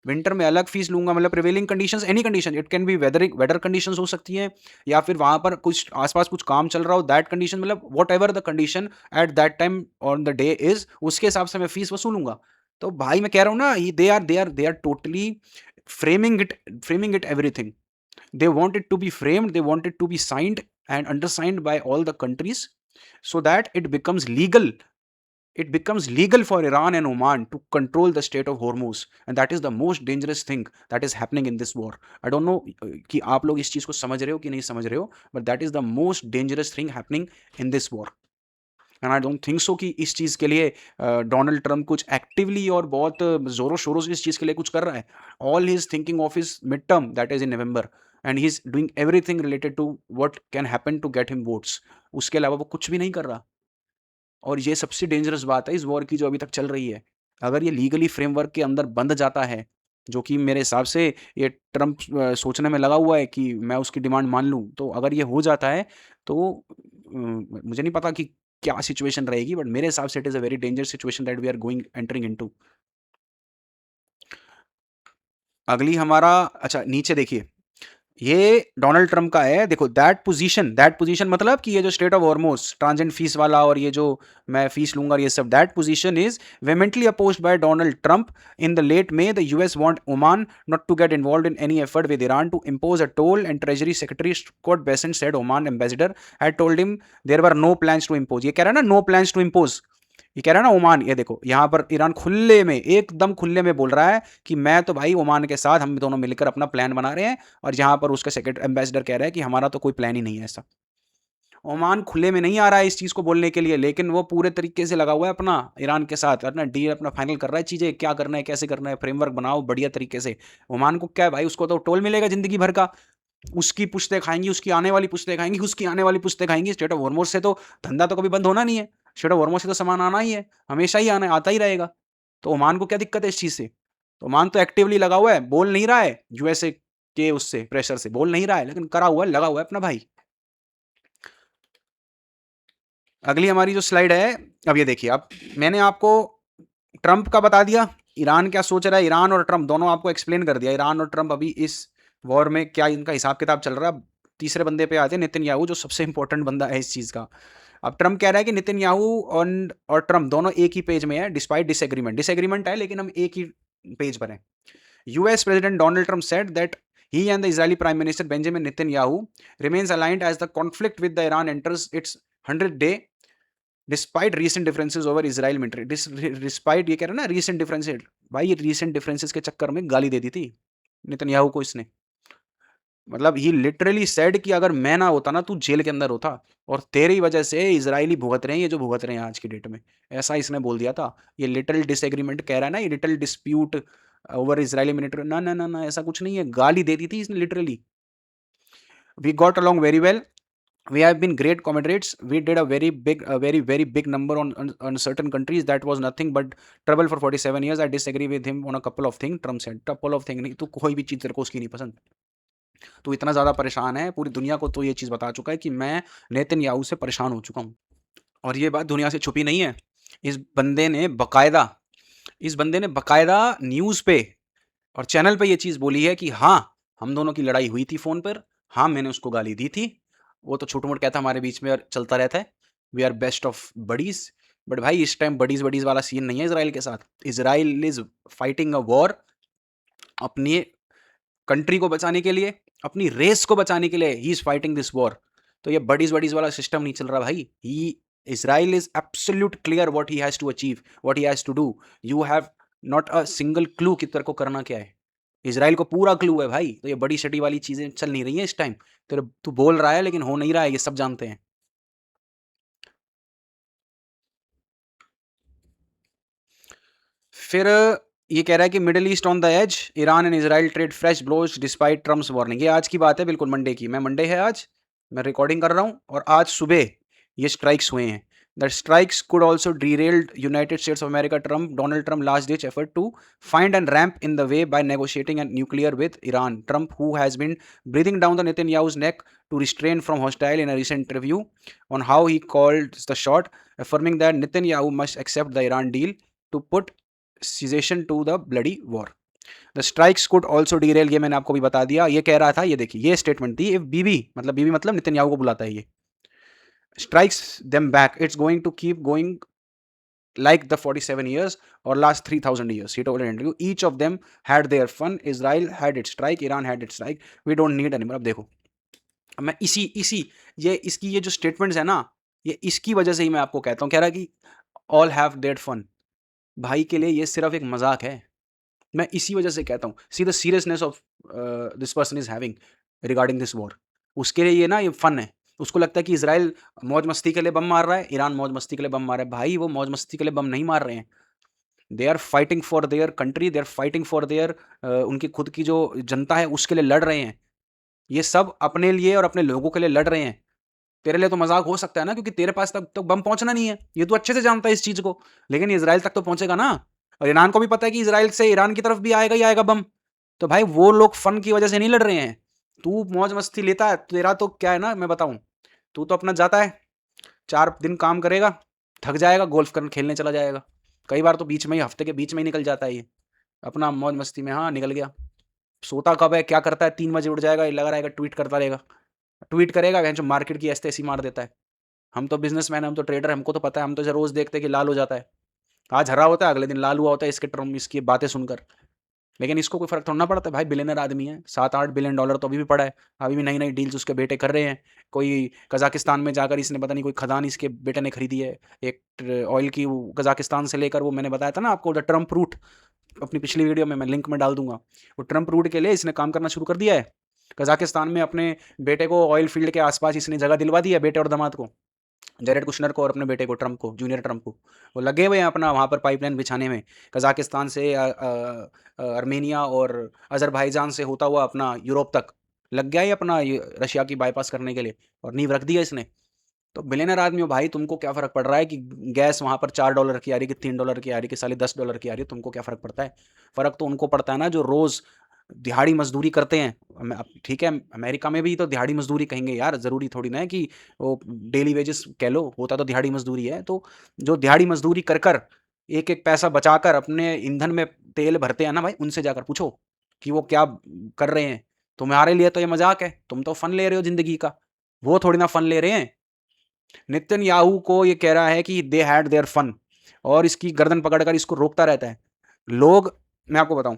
विंटर में अलग फीस लूंगा। मतलब prevailing conditions, any condition, it can be weather conditions हो सकती हैं, या फिर वहां पर कुछ आसपास कुछ काम चल रहा हो, दैट कंडीशन, मतलब what ever the condition at that time on the day is, उसके हिसाब से मैं फीस वसूलूंगा। तो भाई मैं कह रहा हूँ ना, they are totally framing it everything. They want it to be framed, they want it to be signed and undersigned by all the countries, so that it becomes legal. It becomes legal for Iran and Oman to control the Strait of Hormuz, and that is the most dangerous thing that is happening in this war. I don't know कि आप लोग इस चीज़ को समझ रहे हो कि नहीं समझ रहे हो, but that is the most dangerous thing happening in this war. And I don't think so कि इस चीज़ के लिए डोनाल्ड ट्रंप कुछ एक्टिवली और बहुत ज़ोरों शोरों से इस चीज़ के लिए कुछ कर रहा है। All he is thinking of his mid term that is in November, and he is doing everything related to what can happen to get him votes. उसके अलावा वो कुछ भी नहीं कर रहा। और ये सबसे डेंजरस बात है इस वॉर की जो अभी तक चल रही है। अगर ये लीगली फ्रेमवर्क के अंदर बंध जाता है, जो कि मेरे हिसाब से ये ट्रंप सोचने में लगा हुआ है कि मैं उसकी डिमांड मान लूँ, तो अगर ये हो जाता है तो मुझे नहीं पता कि क्या सिचुएशन रहेगी, बट मेरे हिसाब से it is a very dangerous situation that we are going entering into. अगली हमारा, अच्छा नीचे देखिए, ये डोनाल्ड ट्रंप का है। देखो दैट पोजीशन मतलब कि ये जो स्टेट ऑफ हॉर्मोज ट्रांजेंट फीस वाला और ये जो मैं फीस लूंगा और ये सब, that position is vehemently opposed by Donald Trump in the late May. The US want Oman not to get involved in any effort with Iran to impose a toll, and treasury secretary Scott Bessent said Oman ambassador had told him there were no plans to impose. ये कह रहा है ना नो प्लान्स टू इम्पोज, ये कह रहा है ना ओमान। ये देखो यहाँ पर ईरान खुले में, एकदम खुले में बोल रहा है कि मैं तो भाई ओमान के साथ हम दोनों मिलकर अपना प्लान बना रहे हैं, और यहाँ पर उसका सेक्रेटरी एम्बेसडर कह रहा है कि हमारा तो कोई प्लान ही नहीं है ऐसा। ओमान खुले में नहीं आ रहा है इस चीज़ को बोलने के लिए, लेकिन वो पूरे तरीके से लगा हुआ है अपना ईरान के साथ, अपना डील अपना फाइनल कर रहा है, चीज़ें क्या करना है कैसे करना है, फ्रेमवर्क बनाओ बढ़िया तरीके से। ओमान को क्या है भाई, उसको तो टोल मिलेगा जिंदगी भर का, उसकी पुश्तें खाएंगी, उसकी आने वाली पुश्तें खाएंगी, उसकी आने वाली पुश्तें खाएंगी। स्टेट ऑफ हॉर्मोज से तो धंधा तो कभी बंद होना नहीं है, स्टेट ऑफ हॉर्मोज से तो सामान आना ही है, हमेशा ही आना, आता ही रहेगा। तो ओमान को क्या दिक्कत है इस चीज़ से? तो ओमान तो एक्टिवली लगा हुआ है, बोल नहीं रहा है यूएसए के उससे प्रेशर से बोल नहीं रहा है, लेकिन करा हुआ है, लगा हुआ है अपना भाई। अगली हमारी जो स्लाइड है, अब ये देखिए, अब मैंने आपको ट्रंप का बता दिया, ईरान क्या सोच रहा है, ईरान और ट्रंप दोनों आपको एक्सप्लेन कर दिया। ईरान और ट्रंप अभी इस वॉर में क्या इनका हिसाब किताब चल रहा है। तीसरे बंदे पे आते हैं, नेतन्याहू, जो सबसे इंपॉर्टेंट बंदा है इस चीज़ का। अब ट्रंप कह रहा है कि नेतन्याहू और ट्रंप दोनों एक ही पेज में है, डिस्पाइट डिसएग्रीमेंट है, लेकिन हम एक ही पेज पर हैं। US President Donald Trump said that he and the Israeli Prime Minister Benjamin Netanyahu remains aligned as the conflict with the Iran enters its 100th day, despite recent differences over Israel military. Despite ये कह रहा है ना recent differences, भाई ये recent differences के चक्कर में गाली दे दी थी नेतन्याहू को इसने। मतलब ही लिटरली सेड कि अगर मैं ना होता ना, तू जेल के अंदर होता, और तेरी वजह से इजरायली भुगत रहे हैं ये जो भुगत रहे हैं आज की डेट में, ऐसा इसने बोल दिया था। ये लिटल डिसएग्रीमेंट कह रहा है ना, ये little dispute over Israeli military, ना ना ना ना, ऐसा कुछ नहीं है, गाली दे दी थी इसने literally. We got along very well, we have been great comrades, we did a very big number on certain countries, that was nothing but trouble for 47 years. I disagree with him on a couple of things. Trump said couple of things नहीं, तो कोई भी चीज़ तेरे को उसकी नहीं पसंद, तो इतना ज़्यादा परेशान है, पूरी दुनिया को तो ये चीज़ बता चुका है कि मैं नेतन्याहू से परेशान हो चुका हूँ। और ये बात दुनिया से छुपी नहीं है, इस बंदे ने बकायदा न्यूज़ पे और चैनल पे ये चीज़ बोली है कि हाँ, हम दोनों की लड़ाई हुई थी फ़ोन पर, हाँ मैंने उसको गाली दी थी, वो तो छोटा मोटा कहता हमारे बीच में और चलता रहता है, we are best of buddies. But भाई इस टाइम बडीज़ वाला सीन नहीं है इजराइल के साथ। Israel is fighting a war अपनी कंट्री को बचाने के लिए, अपनी रेस को बचाने के लिए, he is fighting this war. तो ये बडीज़ वाला सिस्टम नहीं चल रहा भाई। ही Israel is absolute clear what he has to achieve, what he has to do. You have not a single clue कि तेरे को करना क्या है. इसराइल को पूरा क्लू है भाई. तो ये बड़ी सिटी वाली चीजें चल नहीं रही हैं इस टाइम. तेरे तू बोल रहा है लेकिन हो नहीं रहा है, ये सब जानते हैं. फिर ये कह रहा है कि Middle East on the edge, Iran and Israel trade fresh blows despite Trump's warning. ये आज की बात है, बिल्कुल मंडे की. मंडे है आज, मैं रिकॉर्डिंग कर रहा हूँ और आज सुबह ये स्ट्राइक्स हुए हैं. The strikes could also derailed United States of America Donald Trump last ditch effort to find and ramp in the way by negotiating a nuclear with Iran. Trump, who has been breathing down the Netanyahu's neck to restrain from hostile in a recent interview on how he called the shot, affirming that Netanyahu must accept the Iran deal to put cessation to the bloody war. The strikes could also derail, ये मैंने आपको भी बता दिया. ये कह रहा था, ये देखिए, ये स्टेटमेंट थी. if बीबी मतलब नेतन्याहू को बुलाता है ये. strikes them back, it's going to keep going like the 47 years or last 3000 years, he told an interview. Each of them had their fun. Israel had its strike, Iran had its strike. We don't need anymore. अब देखो, अब मैं इसकी ये जो स्टेटमेंट्स है ना, ये इसकी वजह से ही मैं आपको कहता हूँ. कह रहा कि all have their fun. भाई के लिए ये सिर्फ एक मजाक है. मैं इसी वजह से कहता हूँ, see the seriousness of this person is having regarding this war. उसके लिए ये ना, ये फन है. उसको लगता है कि इसराइल मौज मस्ती के लिए बम मार रहा है, ईरान मौज मस्ती के लिए बम मार रहा है. भाई वो मौज मस्ती के लिए बम नहीं मार रहे हैं. They are fighting for their country, they are fighting for their, उनकी खुद की जो जनता है उसके लिए लड़ रहे हैं. ये सब अपने लिए और अपने लोगों के लिए लड़ रहे हैं. तेरे लिए तो मजाक हो सकता है ना, क्योंकि तेरे पास तक तो बम पहुंचना नहीं है. ये तो अच्छे से जानता है इस चीज को. लेकिन इसराइल तक तो पहुंचेगा ना. और ईरान को भी पता है कि इसराइल से ईरान की तरफ भी आएगा ही आएगा बम. तो भाई वो लोग फन की वजह से नहीं लड़ रहे हैं. तू मौज मस्ती लेता है. तेरा तो क्या है ना, मैं बताऊं, तू तो अपना जाता है, 4 दिन काम करेगा, थक जाएगा, गोल्फ खेलने चला जाएगा. कई बार तो बीच में ही, हफ्ते के बीच में ही निकल जाता है ये अपना मौज मस्ती में. हाँ, निकल गया. सोता कब है, क्या करता है, 3 बजे उठ जाएगा, ये लगा रहेगा, ट्वीट करता रहेगा. ट्वीट करेगा, जो मार्केट की ऐसे ऐसी मार देता है. हम तो बिजनेसमैन, हम तो ट्रेडर, हमको तो पता है. हम तो रोज देखते हैं कि लाल हो जाता है. आज हरा होता है, अगले दिन लाल हुआ होता है इसके टर्म, इसकी बातें सुनकर. लेकिन इसको कोई फर्क थोड़ा ना पड़ता है भाई. बिलियनर आदमी है, $7-8 बिलियन तो अभी भी पड़ा है. अभी भी नई नई डील्स उसके बेटे कर रहे हैं. कोई कजाकिस्तान में जाकर इसने पता नहीं कोई खदान इसके बेटे ने खरीदी है, एक ऑयल की. कजाकिस्तान से लेकर, वो मैंने बताया था ना आपको, द ट्रम्प रूट, अपनी पिछली वीडियो में मैं लिंक में डाल दूंगा. वो ट्रम्प रूट के लिए इसने काम करना शुरू कर दिया है. कजाकिस्तान में अपने बेटे को ऑयल फील्ड के आसपास इसने जगह दिलवा दी है, बेटे और दामाद को, जेरेड कुशनर को और अपने बेटे को, ट्रम्प को, जूनियर ट्रम्प को. वो लगे हुए हैं अपना वहाँ पर पाइपलाइन बिछाने में. कजाकिस्तान से अर्मेनिया और अजरबैजान से होता हुआ अपना यूरोप तक लग गया ही अपना रशिया की बाईपास करने के लिए, और नींव रख दिया इसने. तो बिलियनर आदमी हो भाई, तुमको क्या फर्क पड़ रहा है कि गैस वहाँ पर $4 की आ रही है कि $3 की आ रही है कि साले $10 की आ रही है. तुमको क्या फर्क पड़ता है? फर्क तो उनको पड़ता है ना जो रोज दिहाड़ी मजदूरी करते हैं. ठीक है, अमेरिका में भी तो दिहाड़ी मजदूरी कहेंगे यार, जरूरी थोड़ी ना है कि वो डेली वेजेस कह लो, होता तो दिहाड़ी मजदूरी है. तो जो दिहाड़ी मजदूरी कर कर एक एक पैसा बचाकर अपने ईंधन में तेल भरते हैं ना भाई, उनसे जाकर पूछो कि वो क्या कर रहे हैं. तुम्हारे लिए तो ये मजाक है, तुम तो फन ले रहे हो जिंदगी का, वो थोड़ी ना फन ले रहे हैं. नेतन्याहू को ये कह रहा है कि दे हैड देयर फन, और इसकी गर्दन पकड़कर इसको रोकता रहता है. लोग, मैं आपको बताऊं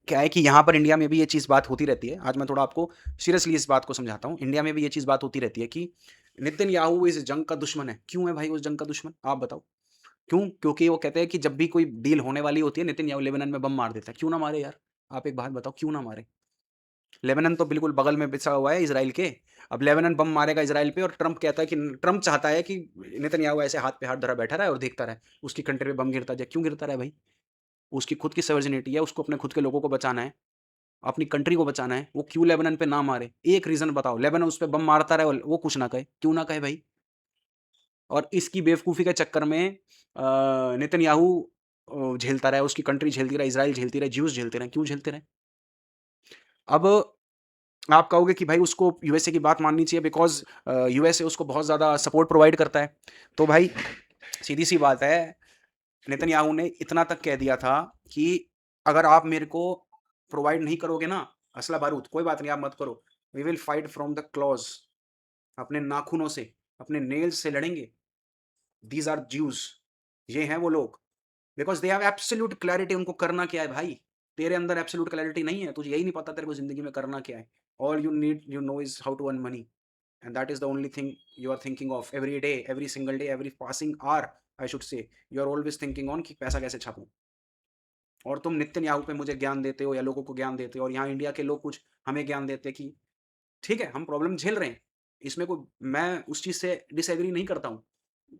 क्या है कि यहाँ पर इंडिया में भी ये चीज़ बात होती रहती है. आज मैं थोड़ा आपको सीरियसली इस बात को समझाता हूँ. इंडिया में भी ये चीज़ बात होती रहती है कि नेतन्याहू इस जंग का दुश्मन है. क्यों है भाई उस जंग का दुश्मन, आप बताओ क्यों? क्योंकि वो कहते हैं कि जब भी कोई डील होने वाली होती है, नेतन्याहू लेबनान में बम मार देता है. क्यों ना मारे यार, आप एक बात बताओ, क्यों ना मारे? लेबनान तो बिल्कुल बगल में बिछा हुआ है इसराइल के. अब लेबनान बम मारेगा इसराइल पे, और ट्रम्प कहता है कि ट्रम्प चाहता है कि नेतन्याहू ऐसे हाथ पे हाथ धरा बैठा रहे और देखता रहे उसकी कंट्री पे बम गिरता जाए. क्यों गिरता रहे भाई? उसकी खुद की सवर्जिनिटी है, उसको अपने खुद के लोगों को बचाना है, अपनी कंट्री को बचाना है. वो क्यों लेबनान पे ना मारे? एक रीजन बताओ. लेबनान उस पे बम मारता रहे, वो कुछ ना कहे. क्यों ना कहे भाई? और इसकी बेवकूफ़ी के चक्कर में नेतन्याहू झेलता रहे, उसकी कंट्री झेलती रहे, इसराइल झेलती रहे, ज्यूज झेलते रहे. क्यों झेलते रहे? अब आप कहोगे कि भाई उसको यूएसए की बात माननी चाहिए बिकॉज यूएसए उसको बहुत ज़्यादा सपोर्ट प्रोवाइड करता है. तो भाई सीधी सी बात है, नेतन्याहू ने इतना तक कह दिया था कि अगर आप मेरे को प्रोवाइड नहीं करोगे ना असला बारूद, कोई बात नहीं, आप मत करो, we will fight from the claws, अपने नाखूनों से, अपने नेल्स से लड़ेंगे. दीज आर ज्यूज, ये हैं वो लोग. Because they have absolute clarity, उनको करना क्या है भाई. तेरे अंदर एब्सोल्यूट क्लैरिटी नहीं है, तुझे यही नहीं पता तेरे को जिंदगी में करना क्या है. All you need, you know, is how to earn money. and that is the only thing you are thinking of every day, every single day, every passing hour, I should say, you are always thinking on कि पैसा कैसे छापूं। और तुम नेतन्याहू पे मुझे ज्ञान देते हो या लोगों को ज्ञान देते हो, और यहाँ इंडिया के लोग कुछ हमें ज्ञान देते हैं कि ठीक है, हम प्रॉब्लम झेल रहे हैं, इसमें कोई, मैं उस चीज़ से डिसएग्री नहीं करता हूँ।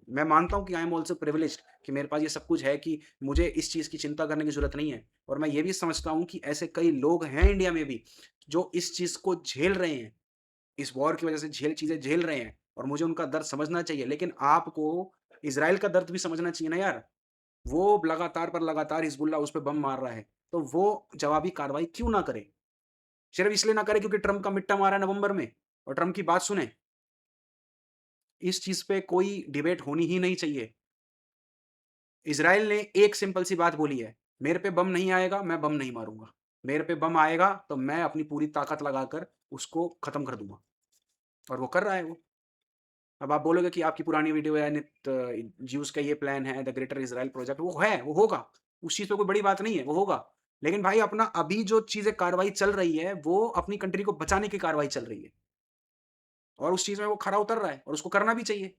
मैं मानता हूँ कि आई एम ऑल्सो प्रिविलेज्ड कि मेरे पास ये सब कुछ है कि मुझे इस चीज़ की चिंता करने की ज़रूरत नहीं है। और मैं ये भी समझता हूँ कि ऐसे कई लोग हैं इंडिया में भी, जो इस चीज़ को झेल रहे हैं, इस वॉर की वज़ह से चीज़ें झेल रहे हैं, और मुझे उनका दर्द समझना चाहिए। लेकिन आपको इज़राइल का दर्द भी समझना चाहिए ना यार। वो लगातार पर लगातार हिज़बुल्लाह उस पे बम मार रहा है, तो वो जवाबी कार्रवाई क्यों ना करे? सिर्फ़ इसलिए ना करे क्योंकि ट्रम्प का मिड टर्म आ रहा है नवंबर में और ट्रम्प की बात सुने। इस चीज़ पे कोई डिबेट होनी ही नहीं चाहिए। इज़राइल ने एक सिंपल सी बात बोली है, मेरे पे बम नहीं आएगा, मैं बम नहीं मारूँगा। मेरे पे बम आएगा तो मैं अपनी पूरी ताकत लगाकर उसको खत्म कर दूँगा, और वो कर रहा है वो। अब आप बोलोगे कि आपकी पुरानी वीडियो है ज्यूज़ का ये प्लान है, द ग्रेटर इज़राइल प्रोजेक्ट, वो है, वो होगा। उस चीज़ पे कोई बड़ी बात नहीं है, वो होगा। लेकिन भाई अपना अभी जो चीज़ें कार्रवाई चल रही है, वो अपनी कंट्री को बचाने की कार्रवाई चल रही है। और उस चीज़ में वो खरा उतर रहा है और उसको करना भी चाहिए।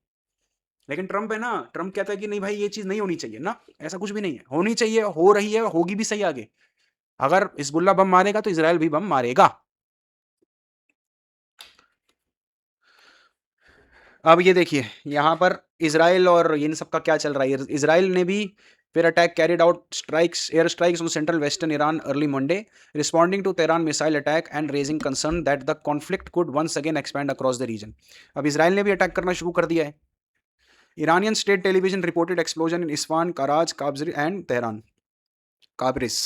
लेकिन ट्रम्प है ना, ट्रम्प कहता है कि नहीं भाई ये चीज़ नहीं होनी चाहिए ना, ऐसा कुछ भी नहीं है। होनी चाहिए, हो रही है, होगी भी सही आगे। अगर हिज़बुल्लाह बम मारेगा तो इज़राइल भी बम मारेगा। अब ये देखिए, यहाँ पर इज़राइल और इन सब का क्या चल रहा है। इज़राइल ने भी फिर attack carried out strikes, air strikes on central western Iran early Monday, responding to Tehran missile attack and raising concern that the conflict could once again expand across the region. अब इज़राइल ने भी अटैक करना शुरू कर दिया है। Iranian state television reported explosion in Isfahan, Karaj, Kabzri, and Tehran. Kabris.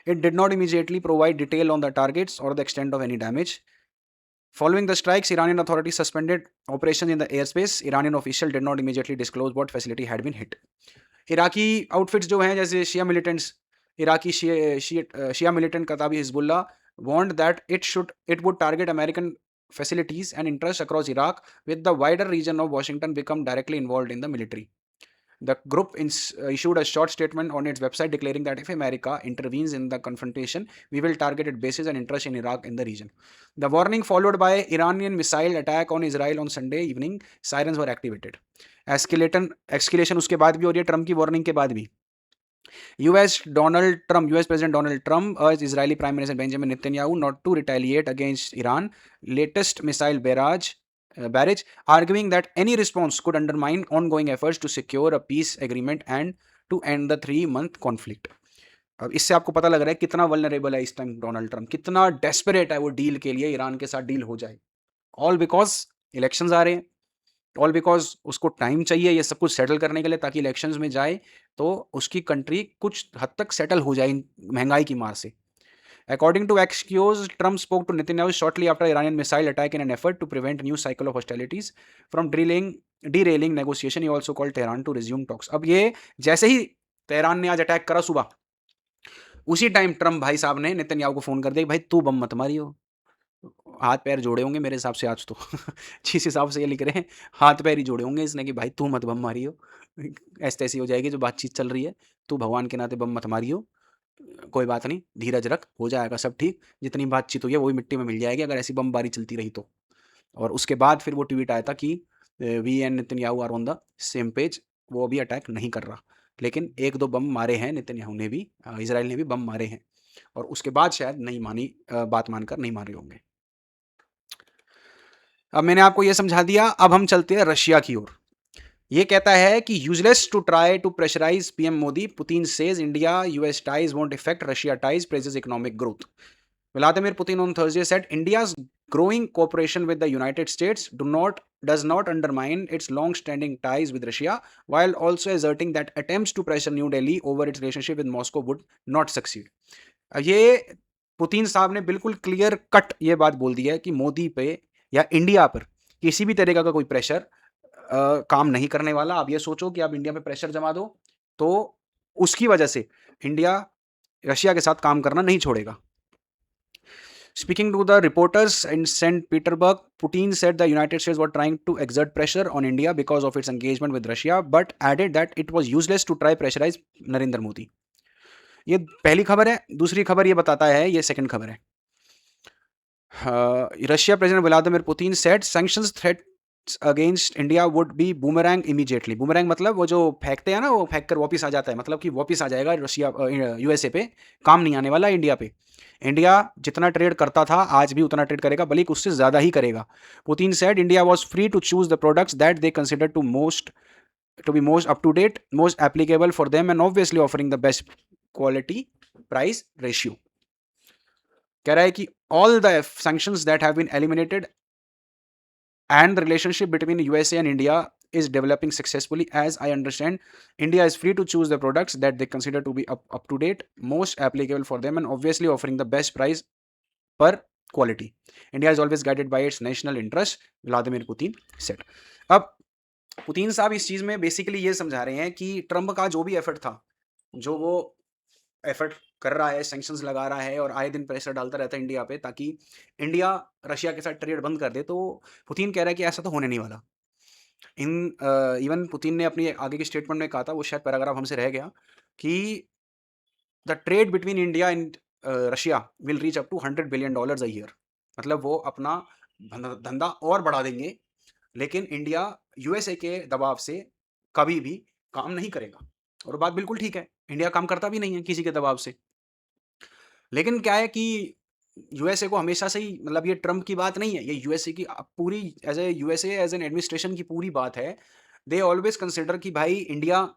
It did not immediately provide detail on the targets or the extent of any damage. Following the strikes, Iranian authorities suspended operations in the airspace. Iranian official did not immediately disclose what facility had been hit. Iraqi outfits जो हैं जैसे Shia militants, Iraqi Shia militant Kataib Hezbollah warned that it would target American facilities and interests across Iraq, with the wider region of Washington become directly involved in the military. The group issued a short statement on its website declaring that if America intervenes in the confrontation, we will target its bases and interests in Iraq in the region. The warning followed by Iranian missile attack on Israel on Sunday evening. Sirens were activated. Escalation उसके बाद भी हो रही है, ट्रम्प की वार्निंग के बाद भी। US President Donald Trump urged Israeli Prime Minister Benjamin Netanyahu not to retaliate against Iran latest missile barrage, arguing that any response could undermine ongoing efforts to secure a peace agreement and to end the 3-month conflict. अब इससे आपको पता लग रहा है कितना वल्नरेबल है इस टाइम डोनाल्ड ट्रम्प, कितना डेस्परेट है वो डील के लिए, ईरान के साथ डील हो जाए। ऑल बिकॉज इलेक्शंस आ रहे हैं, ऑल बिकॉज उसको टाइम चाहिए ये सब कुछ सेटल करने के लिए, ताकि इलेक्शंस में जाए तो उसकी कंट्री कुछ हद तक सेटल हो जाए महंगाई की मार से। According to Axios, Trump spoke to Netanyahu shortly after Iranian missile attack in an effort to prevent new cycle of hostilities from derailing negotiation. He also called Tehran to resume talks. अब ये जैसे ही तेहरान ने आज अटैक करा सुबह, उसी टाइम ट्रम्प भाई साहब ने नेतन्याहू को फोन कर दिया, भाई तू बम मत मारियो। हाथ पैर जोड़े होंगे मेरे हिसाब से आज तो जिस हिसाब से ये लिख रहे हैं, हाथ पैर ही जोड़े होंगे इसने कि भाई तू मत बम मारियो, ऐसी तैसी हो जाएगी जो बातचीत चल रही है, तू भगवान के नाते बम मत मारियो, कोई बात नहीं, धीरज रख, हो जाएगा सब ठीक, जितनी बातचीत हुई है वो भी मिट्टी में मिल जाएगी अगर ऐसी बमबारी चलती रही तो। और उसके बाद फिर वो ट्वीट आया था कि we and Netanyahu are on the same page, वो अभी अटैक नहीं कर रहा, लेकिन 1-2 बम मारे हैं नेतन्याहू ने भी, इजराइल ने भी बम मारे हैं, और उसके बाद शायद नहीं मानी, बात मानकर नहीं मारे होंगे। अब मैंने आपको ये समझा दिया, अब हम चलते हैं रशिया की ओर। ये कहता है कि useless to try to pressurize PM Modi, Putin says India US ties won't affect Russia ties, praises economic growth. Vladimir Putin on Thursday said India's growing cooperation with the United States does not undermine its long-standing ties with Russia, while also asserting that attempts to pressure New Delhi over its relationship with Moscow would not succeed. ये पुतिन साहब ने बिल्कुल क्लियर कट ये बात बोल दी है कि मोदी पे या इंडिया पर किसी भी तरीका का कोई प्रेशर काम नहीं करने वाला। आप ये सोचो कि आप इंडिया पे प्रेशर जमा दो तो उसकी वजह से इंडिया रशिया के साथ काम करना नहीं छोड़ेगा। Speaking to the reporters in St. Petersburg, Putin said the United States were trying to exert pressure on India because of its engagement with Russia, but added that it was useless to try pressurize Narendra Modi. ये पहली खबर है। दूसरी खबर ये बताता है, ये सेकंड खबर है। Russia President Vladimir Putin said sanctions threats against India would be boomerang immediately. Boomerang मतलब वो जो फेंकते हैं ना, वो फेंक कर वापस आ जाता है, मतलब कि वापस आ जाएगा रशिया यूएसए पे, काम नहीं आने वाला इंडिया पे। इंडिया जितना ट्रेड करता था आज भी उतना ट्रेड करेगा, बल्कि उससे ज़्यादा ही करेगा। Putin said India was free to choose the products that they consider to be most up to date, most applicable for them, and obviously offering the best quality price ratio. कह रहा है कि all the sanctions that have been eliminated and the relationship between USA and India is developing successfully. As I understand, India is free to choose the products that they consider to be up to date, most applicable for them, and obviously offering the best price per quality. India is always guided by its national interest, Vladimir Putin said. अब पुतिन साहब इस चीज में बेसिकली ये समझा रहे हैं कि ट्रम्प का जो भी एफर्ट था, जो वो एफर्ट कर रहा है, सैंक्शंस लगा रहा है और आए दिन प्रेशर डालता रहता है इंडिया पे ताकि इंडिया रशिया के साथ ट्रेड बंद कर दे, तो पुतिन कह रहा है कि ऐसा तो होने नहीं वाला। इवन पुतिन ने अपनी आगे की स्टेटमेंट में कहा था, वो शायद पैराग्राफ हमसे रह गया, कि the trade between India and Russia will reach up to $100 billion a year. मतलब वो अपना धंधा और बढ़ा देंगे, लेकिन इंडिया यूएसए के दबाव से कभी भी काम नहीं करेगा। और बात बिल्कुल ठीक है, इंडिया काम करता भी नहीं है किसी के दबाव से। लेकिन क्या है कि यूएसए को हमेशा से ही, मतलब ये ट्रम्प की बात नहीं है, ये यूएसए की पूरी यूएसए एज एन एडमिनिस्ट्रेशन की पूरी बात है। दे ऑलवेज कंसिडर कि भाई इंडिया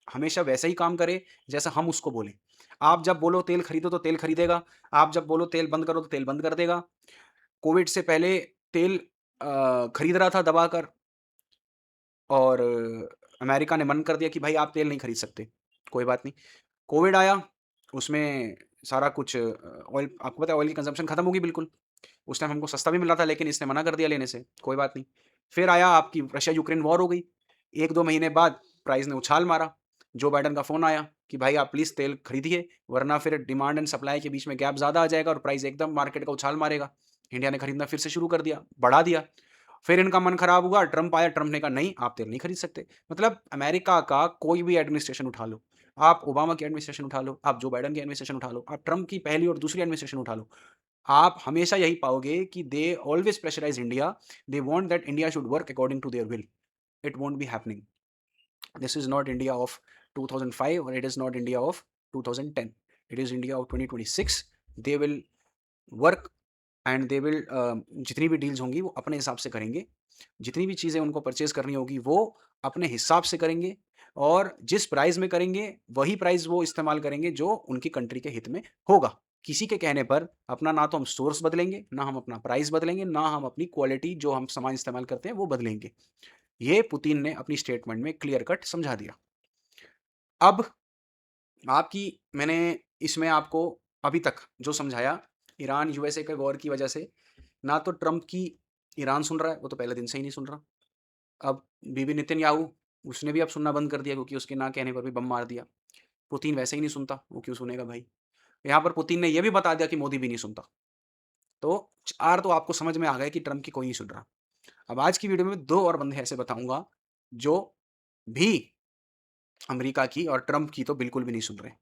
हमेशा वैसा ही काम करे जैसा हम उसको बोलें। आप जब बोलो तेल खरीदो तो तेल खरीदेगा, आप जब बोलो तेल बंद करो तो तेल बंद कर देगा। कोविड से पहले तेल खरीद रहा था दबाकर, और अमेरिका ने मन कर दिया कि भाई आप तेल नहीं खरीद सकते, कोई बात नहीं। कोविड आया, उसमें सारा कुछ ऑयल, आपको पता है ऑयल की कंजम्पशन खत्म होगी बिल्कुल। उस टाइम हमको सस्ता भी मिल रहा था, लेकिन इसने मना कर दिया लेने से, कोई बात नहीं। फिर आया आपकी रशिया यूक्रेन वॉर हो गई, 1-2 महीने बाद प्राइस ने उछाल मारा। जो बाइडन का फ़ोन आया कि भाई आप प्लीज़ तेल खरीदिए, वरना फिर डिमांड एंड सप्लाई के बीच में गैप ज़्यादा आ जाएगा और प्राइस एकदम मार्केट का उछाल मारेगा। इंडिया ने खरीदना फिर से शुरू कर दिया, बढ़ा दिया। फिर इनका मन खराब हुआ, ट्रम्प आया, ट्रम्प ने कहा नहीं आप तेल नहीं खरीद सकते। मतलब अमेरिका का कोई भी एडमिनिस्ट्रेशन उठा लो, आप ओबामा की एडमिनिस्ट्रेशन उठा लो, आप जो बाइडन की एडमिनिस्ट्रेशन उठा लो, आप ट्रम्प की पहली और दूसरी एडमिनिस्ट्रेशन उठा लो, आप हमेशा यही पाओगे कि they always pressurize India, they want that India should work according to their will. It won't be happening. This is not India of 2005 और it is not India of 2010, it is India of 2026। They will work and they will, जितनी भी डील्स होंगी वो अपने हिसाब से करेंगे, जितनी भी चीज़ें उनको परचेज करनी होगी वो अपने हिसाब से करेंगे, और जिस प्राइस में करेंगे वही प्राइस वो इस्तेमाल करेंगे जो उनकी कंट्री के हित में होगा। किसी के कहने पर अपना ना तो हम सोर्स बदलेंगे, ना हम अपना प्राइस बदलेंगे, ना हम अपनी क्वालिटी जो हम सामान इस्तेमाल करते हैं वो बदलेंगे। ये पुतिन ने अपनी स्टेटमेंट में क्लियर कट समझा दिया। अब आपकी, मैंने इसमें आपको अभी तक जो समझाया, ईरान यूएसए के वॉर की वजह से ना तो ट्रम्प की ईरान सुन रहा है, वो तो पहले दिन से ही नहीं सुन रहा। अब बीबी नेतन्याहू, उसने भी अब सुनना बंद कर दिया, क्योंकि उसके ना कहने पर भी बम मार दिया। पुतिन वैसे ही नहीं सुनता, वो क्यों सुनेगा भाई। यहाँ पर पुतिन ने यह भी बता दिया कि मोदी भी नहीं सुनता। तो 4 तो आपको समझ में आ गए कि ट्रम्प की कोई नहीं सुन रहा। अब आज की वीडियो में 2 और बंदे ऐसे बताऊंगा जो भी अमेरिका की और ट्रम्प की तो बिल्कुल भी नहीं सुन रहे।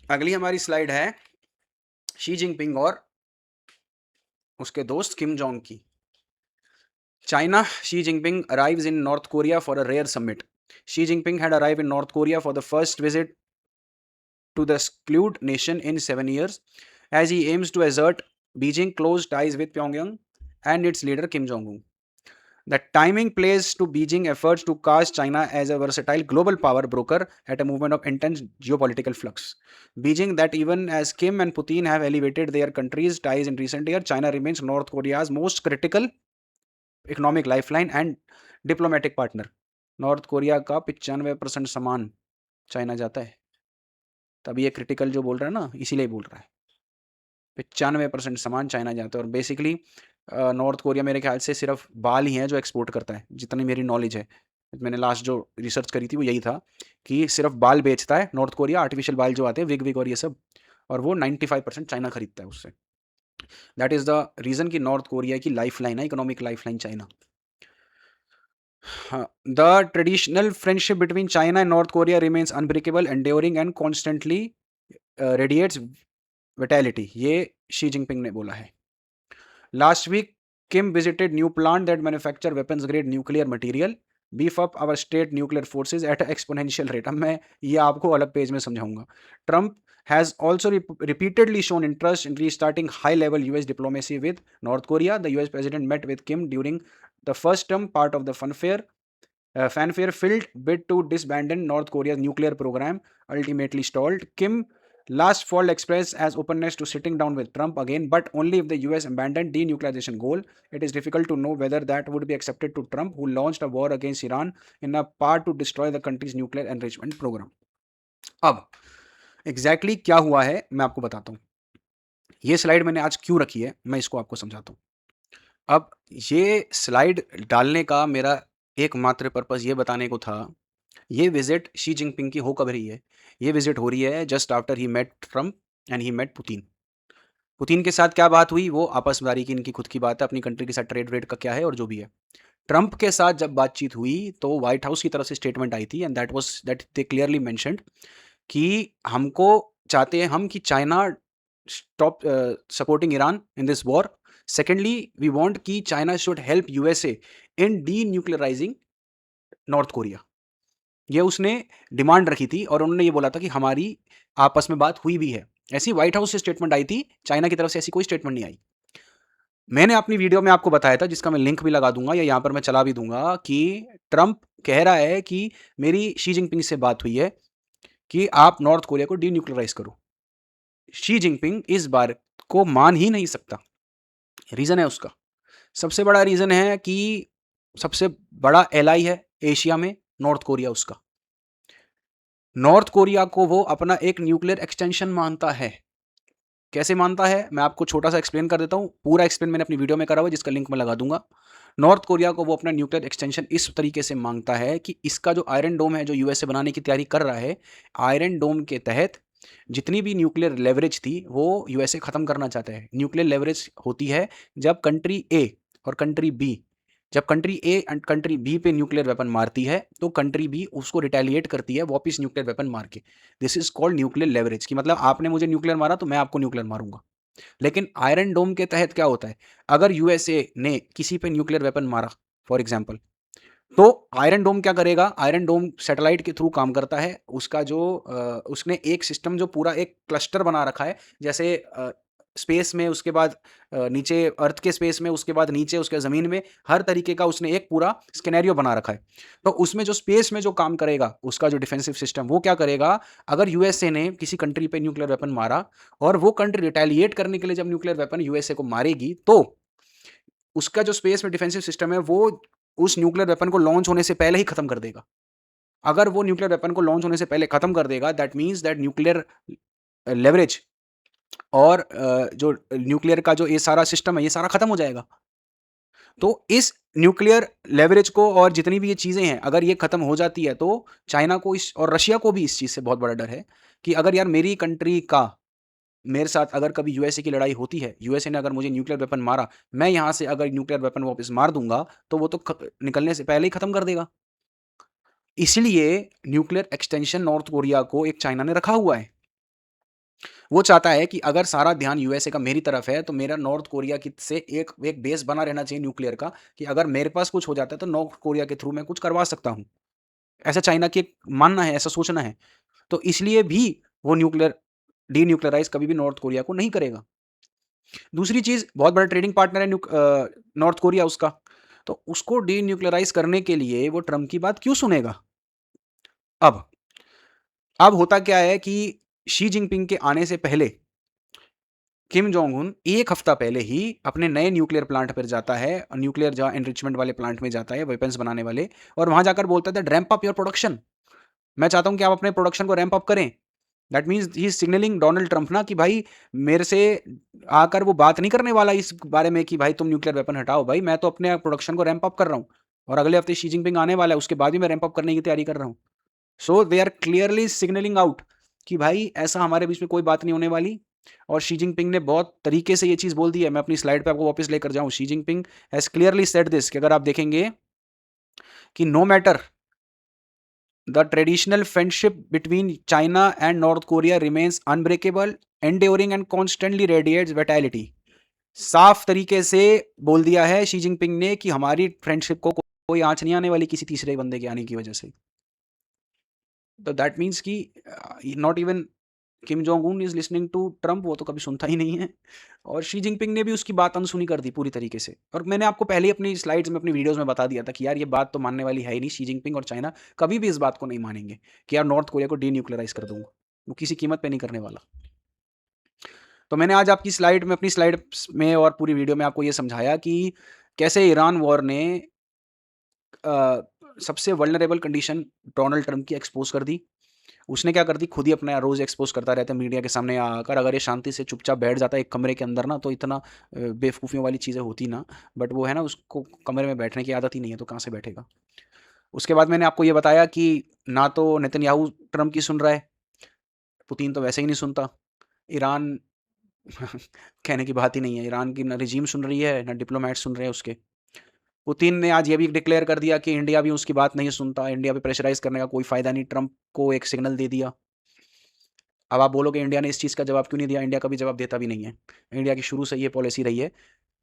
अगली हमारी स्लाइड है शी जिनपिंग और उसके दोस्त किम जोंग की। China, Xi Jinping arrives in North Korea for a rare summit. Xi Jinping had arrived in North Korea for the first visit to the secluded nation in 7 years, as he aims to assert Beijing close ties with Pyongyang and its leader Kim Jong-un. The timing plays to Beijing efforts to cast China as a versatile global power broker at a moment of intense geopolitical flux. Beijing, that even as Kim and Putin have elevated their countries' ties in recent years, China remains North Korea's most critical economic lifeline and diplomatic partner. North Korea का 95% सामान चाइना जाता है, तभी ये क्रिटिकल जो बोल रहा है ना, इसीलिए बोल रहा है। 95% सामान चाइना जाता है, और बेसिकली नॉर्थ कोरिया मेरे ख्याल से सिर्फ बाल ही हैं जो एक्सपोर्ट करता है, जितनी मेरी नॉलेज है। मैंने लास्ट जो रिसर्च करी थी वो यही था कि सिर्फ बाल बेचता है नॉर्थ कोरिया, आर्टिफिशियल बाल जो आते हैं विग और ये सब, और वो 95% चाइना खरीदता है उससे। दैट इज़ द रीज़न कि नॉर्थ कोरिया की लाइफ लाइन है, economic life line China. The traditional friendship between China and North Korea remains unbreakable, enduring and constantly radiates vitality, ये शी जिनपिंग ने बोला है। Last week Kim visited new plant that manufacture weapons grade nuclear material, beef up our state nuclear forces at exponential rate. अब मैं ये आपको अलग पेज में समझाऊंगा। Trump has also repeatedly shown interest in restarting high-level US diplomacy with North Korea. The US president met with Kim during the first term, part of the fanfare-filled bid to disband North Korea's nuclear program, ultimately stalled. Kim last fall expressed as openness to sitting down with Trump again, but only if the US abandoned denuclearization goal. It is difficult to know whether that would be accepted to Trump, who launched a war against Iran in a part to destroy the country's nuclear enrichment program. अब एग्जैक्टली क्या हुआ है मैं आपको बताता हूँ। ये स्लाइड मैंने आज क्यों रखी है मैं इसको आपको समझाता हूँ। अब ये स्लाइड डालने का मेरा एकमात्र पर्पस ये बताने को था, ये विजिट शी जिनपिंग की हो कब रही है? ये विजिट हो रही है just after he met Trump and he met Putin. Putin के साथ क्या बात हुई वो आपसदारी की इनकी खुद की बात है, अपनी कंट्री के साथ ट्रेड वेड का क्या है और जो भी है। ट्रंप के साथ जब बातचीत हुई तो व्हाइट हाउस की तरफ से स्टेटमेंट आई थी, and that they clearly mentioned कि हमको चाहते हैं हम कि China stop supporting Iran in this war. Secondly we want कि China should help USA in denuclearizing north Korea. ये उसने डिमांड रखी थी और उन्होंने ये बोला था कि हमारी आपस में बात हुई भी है। ऐसी व्हाइट हाउस से स्टेटमेंट आई थी, चाइना की तरफ से ऐसी कोई स्टेटमेंट नहीं आई। मैंने अपनी वीडियो में आपको बताया था, जिसका मैं लिंक भी लगा दूंगा या यहाँ पर मैं चला भी दूंगा, कि ट्रंप कह रहा है कि मेरी शी जिनपिंग से बात हुई है कि आप नॉर्थ कोरिया को डीन्यूक्लियराइज करो। शी जिनपिंग इस बार को मान ही नहीं सकता। रीजन है उसका, सबसे बड़ा रीजन है कि सबसे बड़ा एलाई है एशिया में नॉर्थ कोरिया उसका। नॉर्थ कोरिया को वो अपना एक न्यूक्लियर एक्सटेंशन मानता है। कैसे मानता है मैं आपको छोटा सा एक्सप्लेन कर देता हूँ। पूरा एक्सप्लेन मैंने अपनी वीडियो में करा हुआ है, जिसका लिंक मैं लगा दूंगा। नॉर्थ कोरिया को वो अपना न्यूक्लियर एक्सटेंशन इस तरीके से मांगता है कि इसका जो आयरन डोम है जो यूएसए बनाने की तैयारी कर रहा है, आयरन डोम के तहत जितनी भी न्यूक्लियर लेवरेज थी वो यूएसए खत्म करना चाहता है। न्यूक्लियर लेवरेज होती है जब कंट्री ए और कंट्री बी, जब country A and country B पे न्यूक्लियर वेपन मारती है तो कंट्री बी उसको रिटेलिएट करती है वापस न्यूक्लियर वेपन मार के। This is called nuclear leverage, कि मतलब आपने मुझे न्यूक्लियर मारा तो मैं आपको न्यूक्लियर मारूंगा। लेकिन आयरन डोम के तहत क्या होता है, अगर यूएसए ने किसी पे न्यूक्लियर वेपन मारा फॉर एग्जांपल, तो आयरन डोम क्या करेगा? आयरन डोम सैटेलाइट के थ्रू काम करता है। उसका जो उसने एक सिस्टम जो पूरा एक क्लस्टर बना रखा है, जैसे स्पेस में, उसके बाद नीचे अर्थ के स्पेस में, उसके बाद नीचे उसके ज़मीन में, हर तरीके का उसने एक पूरा स्केनेरियो बना रखा है। तो उसमें जो स्पेस में जो काम करेगा उसका जो डिफेंसिव सिस्टम, वो क्या करेगा, अगर यूएसए ने किसी कंट्री पे न्यूक्लियर वेपन मारा और वो कंट्री रिटेलिएट करने के लिए जब न्यूक्लियर वेपन यूएसए को मारेगी, तो उसका जो स्पेस में डिफेंसिव सिस्टम है वो उस न्यूक्लियर वेपन को लॉन्च होने से पहले ही खत्म कर देगा। अगर वो न्यूक्लियर वेपन को लॉन्च होने से पहले खत्म कर देगा, that means that nuclear leverage और जो न्यूक्लियर का जो ये सारा सिस्टम है ये सारा खत्म हो जाएगा। तो इस न्यूक्लियर लेवरेज को और जितनी भी ये चीज़ें हैं, अगर ये खत्म हो जाती है तो चाइना को इस और रशिया को भी इस चीज़ से बहुत बड़ा डर है कि अगर यार मेरी कंट्री का मेरे साथ अगर कभी यूएसए की लड़ाई होती है, यूएसए ने अगर मुझे न्यूक्लियर वेपन मारा, मैं यहाँ से अगर न्यूक्लियर वेपन वापस मार दूंगा तो वो तो निकलने से पहले ही खत्म कर देगा। इसलिए न्यूक्लियर एक्सटेंशन नॉर्थ कोरिया को एक चाइना ने रखा हुआ है। वो चाहता है कि अगर सारा ध्यान यूएसए का मेरी तरफ है तो मेरा नॉर्थ कोरिया की से एक बेस बना रहना चाहिए न्यूक्लियर का, कि अगर मेरे पास कुछ हो जाता है तो नॉर्थ कोरिया के थ्रू मैं कुछ करवा सकता हूँ। ऐसा चाइना की एक मानना है, ऐसा सोचना है। तो इसलिए भी वो न्यूक्लियर डीन्यूक्लियराइज कभी भी नॉर्थ कोरिया को नहीं करेगा। दूसरी चीज़, बहुत बड़ा ट्रेडिंग पार्टनर है नॉर्थ कोरिया उसका, तो उसको डीन्यूक्लियराइज करने के लिए वो ट्रम्प की बात क्यों सुनेगा? अब होता क्या है कि शी जिनपिंग के आने से पहले किम जोंग उन एक हफ्ता पहले ही अपने नए न्यूक्लियर प्लांट पर जाता है, न्यूक्लियर जहाँ एनरिचमेंट वाले प्लांट में जाता है, वेपन्स बनाने वाले, और वहां जाकर बोलता है रैंप अप योर प्रोडक्शन। मैं चाहता हूं कि आप अपने प्रोडक्शन को रैंप अप करें। That means he signalling Donald Trump ना, कि भाई मेरे से आकर वो बात नहीं करने वाला इस बारे में कि भाई तुम न्यूक्लियर वेपन हटाओ, भाई मैं तो अपने प्रोडक्शन को रैंप अप कर रहा हूँ और अगले हफ्ते शी जिनपिंग आने वाला है, उसके बाद भी मैं रैंप अप करने की तैयारी कर रहा हूँ। So they are clearly signalling out कि भाई ऐसा हमारे बीच में कोई बात नहीं होने वाली। और शी जिनपिंग ने बहुत तरीके से ये चीज़ बोल दी है। मैं अपनी स्लाइड पे आपको वापस लेकर जाऊँ। Xi Jinping has clearly said this, कि अगर आप देखेंगे कि no matter the traditional friendship between China and North Korea remains unbreakable, enduring and constantly radiates vitality. साफ तरीके से बोल दिया है शी जिनपिंग ने कि हमारी फ्रेंडशिप को कोई आंच नहीं आने वाली किसी तीसरे बंदे के आने की वजह से। तो दैट मीन्स कि not even Kim Jong Un is listening to Trump, वो तो कभी सुनता ही नहीं है। और शी जिनपिंग ने भी उसकी बात अनसुनी कर दी पूरी तरीके से। और मैंने आपको पहले ही अपनी स्लाइड्स में, अपनी वीडियोस में बता दिया था कि यार ये बात तो मानने वाली है ही नहीं। शी जिनपिंग और चाइना कभी भी इस बात को नहीं मानेंगे कि यार नॉर्थ कोरिया को डीन्यूक्लियराइज कर दूंगा, वो किसी कीमत पे नहीं करने वाला। तो मैंने आज आपकी स्लाइड में, अपनी स्लाइड में और पूरी वीडियो में आपको ये समझाया कि कैसे ईरान वॉर ने सबसे वल्नरेबल कंडीशन डोनाल्ड ट्रंप की एक्सपोज कर दी। उसने क्या कर दी, खुद ही अपना रोज एक्सपोज करता रहता है मीडिया के सामने आकर। अगर ये शांति से चुपचाप बैठ जाता है एक कमरे के अंदर ना, तो इतना बेवकूफ़ियों वाली चीज़ें होती ना। बट वो है ना, उसको कमरे में बैठने की आदत ही नहीं है, तो कहाँ से बैठेगा। उसके बाद मैंने आपको ये बताया कि ना तो नेतन्याहू ट्रंप की सुन रहा है, पुतिन तो वैसे ही नहीं सुनता, ईरान कहने की बात ही नहीं है। ईरान की ना रिजीम सुन रही है, ना डिप्लोमेट सुन रहे हैं उसके। पुतिन ने आज ये भी डिक्लेयर कर दिया कि इंडिया भी उसकी बात नहीं सुनता, इंडिया पे प्रेशराइज करने का कोई फ़ायदा नहीं। ट्रंप को एक सिग्नल दे दिया। अब आप बोलोगे इंडिया ने इस चीज़ का जवाब क्यों नहीं दिया? इंडिया कभी जवाब देता भी नहीं है। इंडिया की शुरू से ये पॉलिसी रही है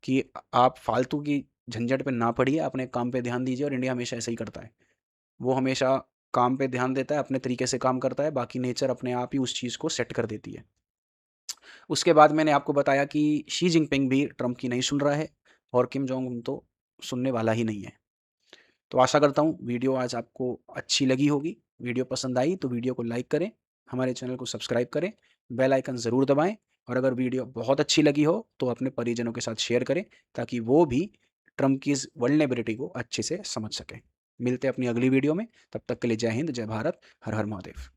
कि आप फालतू की झंझट पे ना पड़िए, अपने काम पे ध्यान दीजिए। और इंडिया हमेशा ऐसा ही करता है, वो हमेशा काम पे ध्यान देता है, अपने तरीके से काम करता है, बाकी नेचर अपने आप ही उस चीज़ को सेट कर देती है। उसके बाद मैंने आपको बताया कि शी जिनपिंग भी ट्रंप की नहीं सुन रहा है, और किम जोंग उन तो सुनने वाला ही नहीं है। तो आशा करता हूँ वीडियो आज आपको अच्छी लगी होगी। वीडियो पसंद आई तो वीडियो को लाइक करें, हमारे चैनल को सब्सक्राइब करें, बेल आइकन ज़रूर दबाएं। और अगर वीडियो बहुत अच्छी लगी हो तो अपने परिजनों के साथ शेयर करें, ताकि वो भी ट्रम्प की इस वल्नरेबिलिटी को अच्छे से समझ सकें। मिलते हैं अपनी अगली वीडियो में, तब तक के लिए जय हिंद, जय भारत, हर हर महादेव।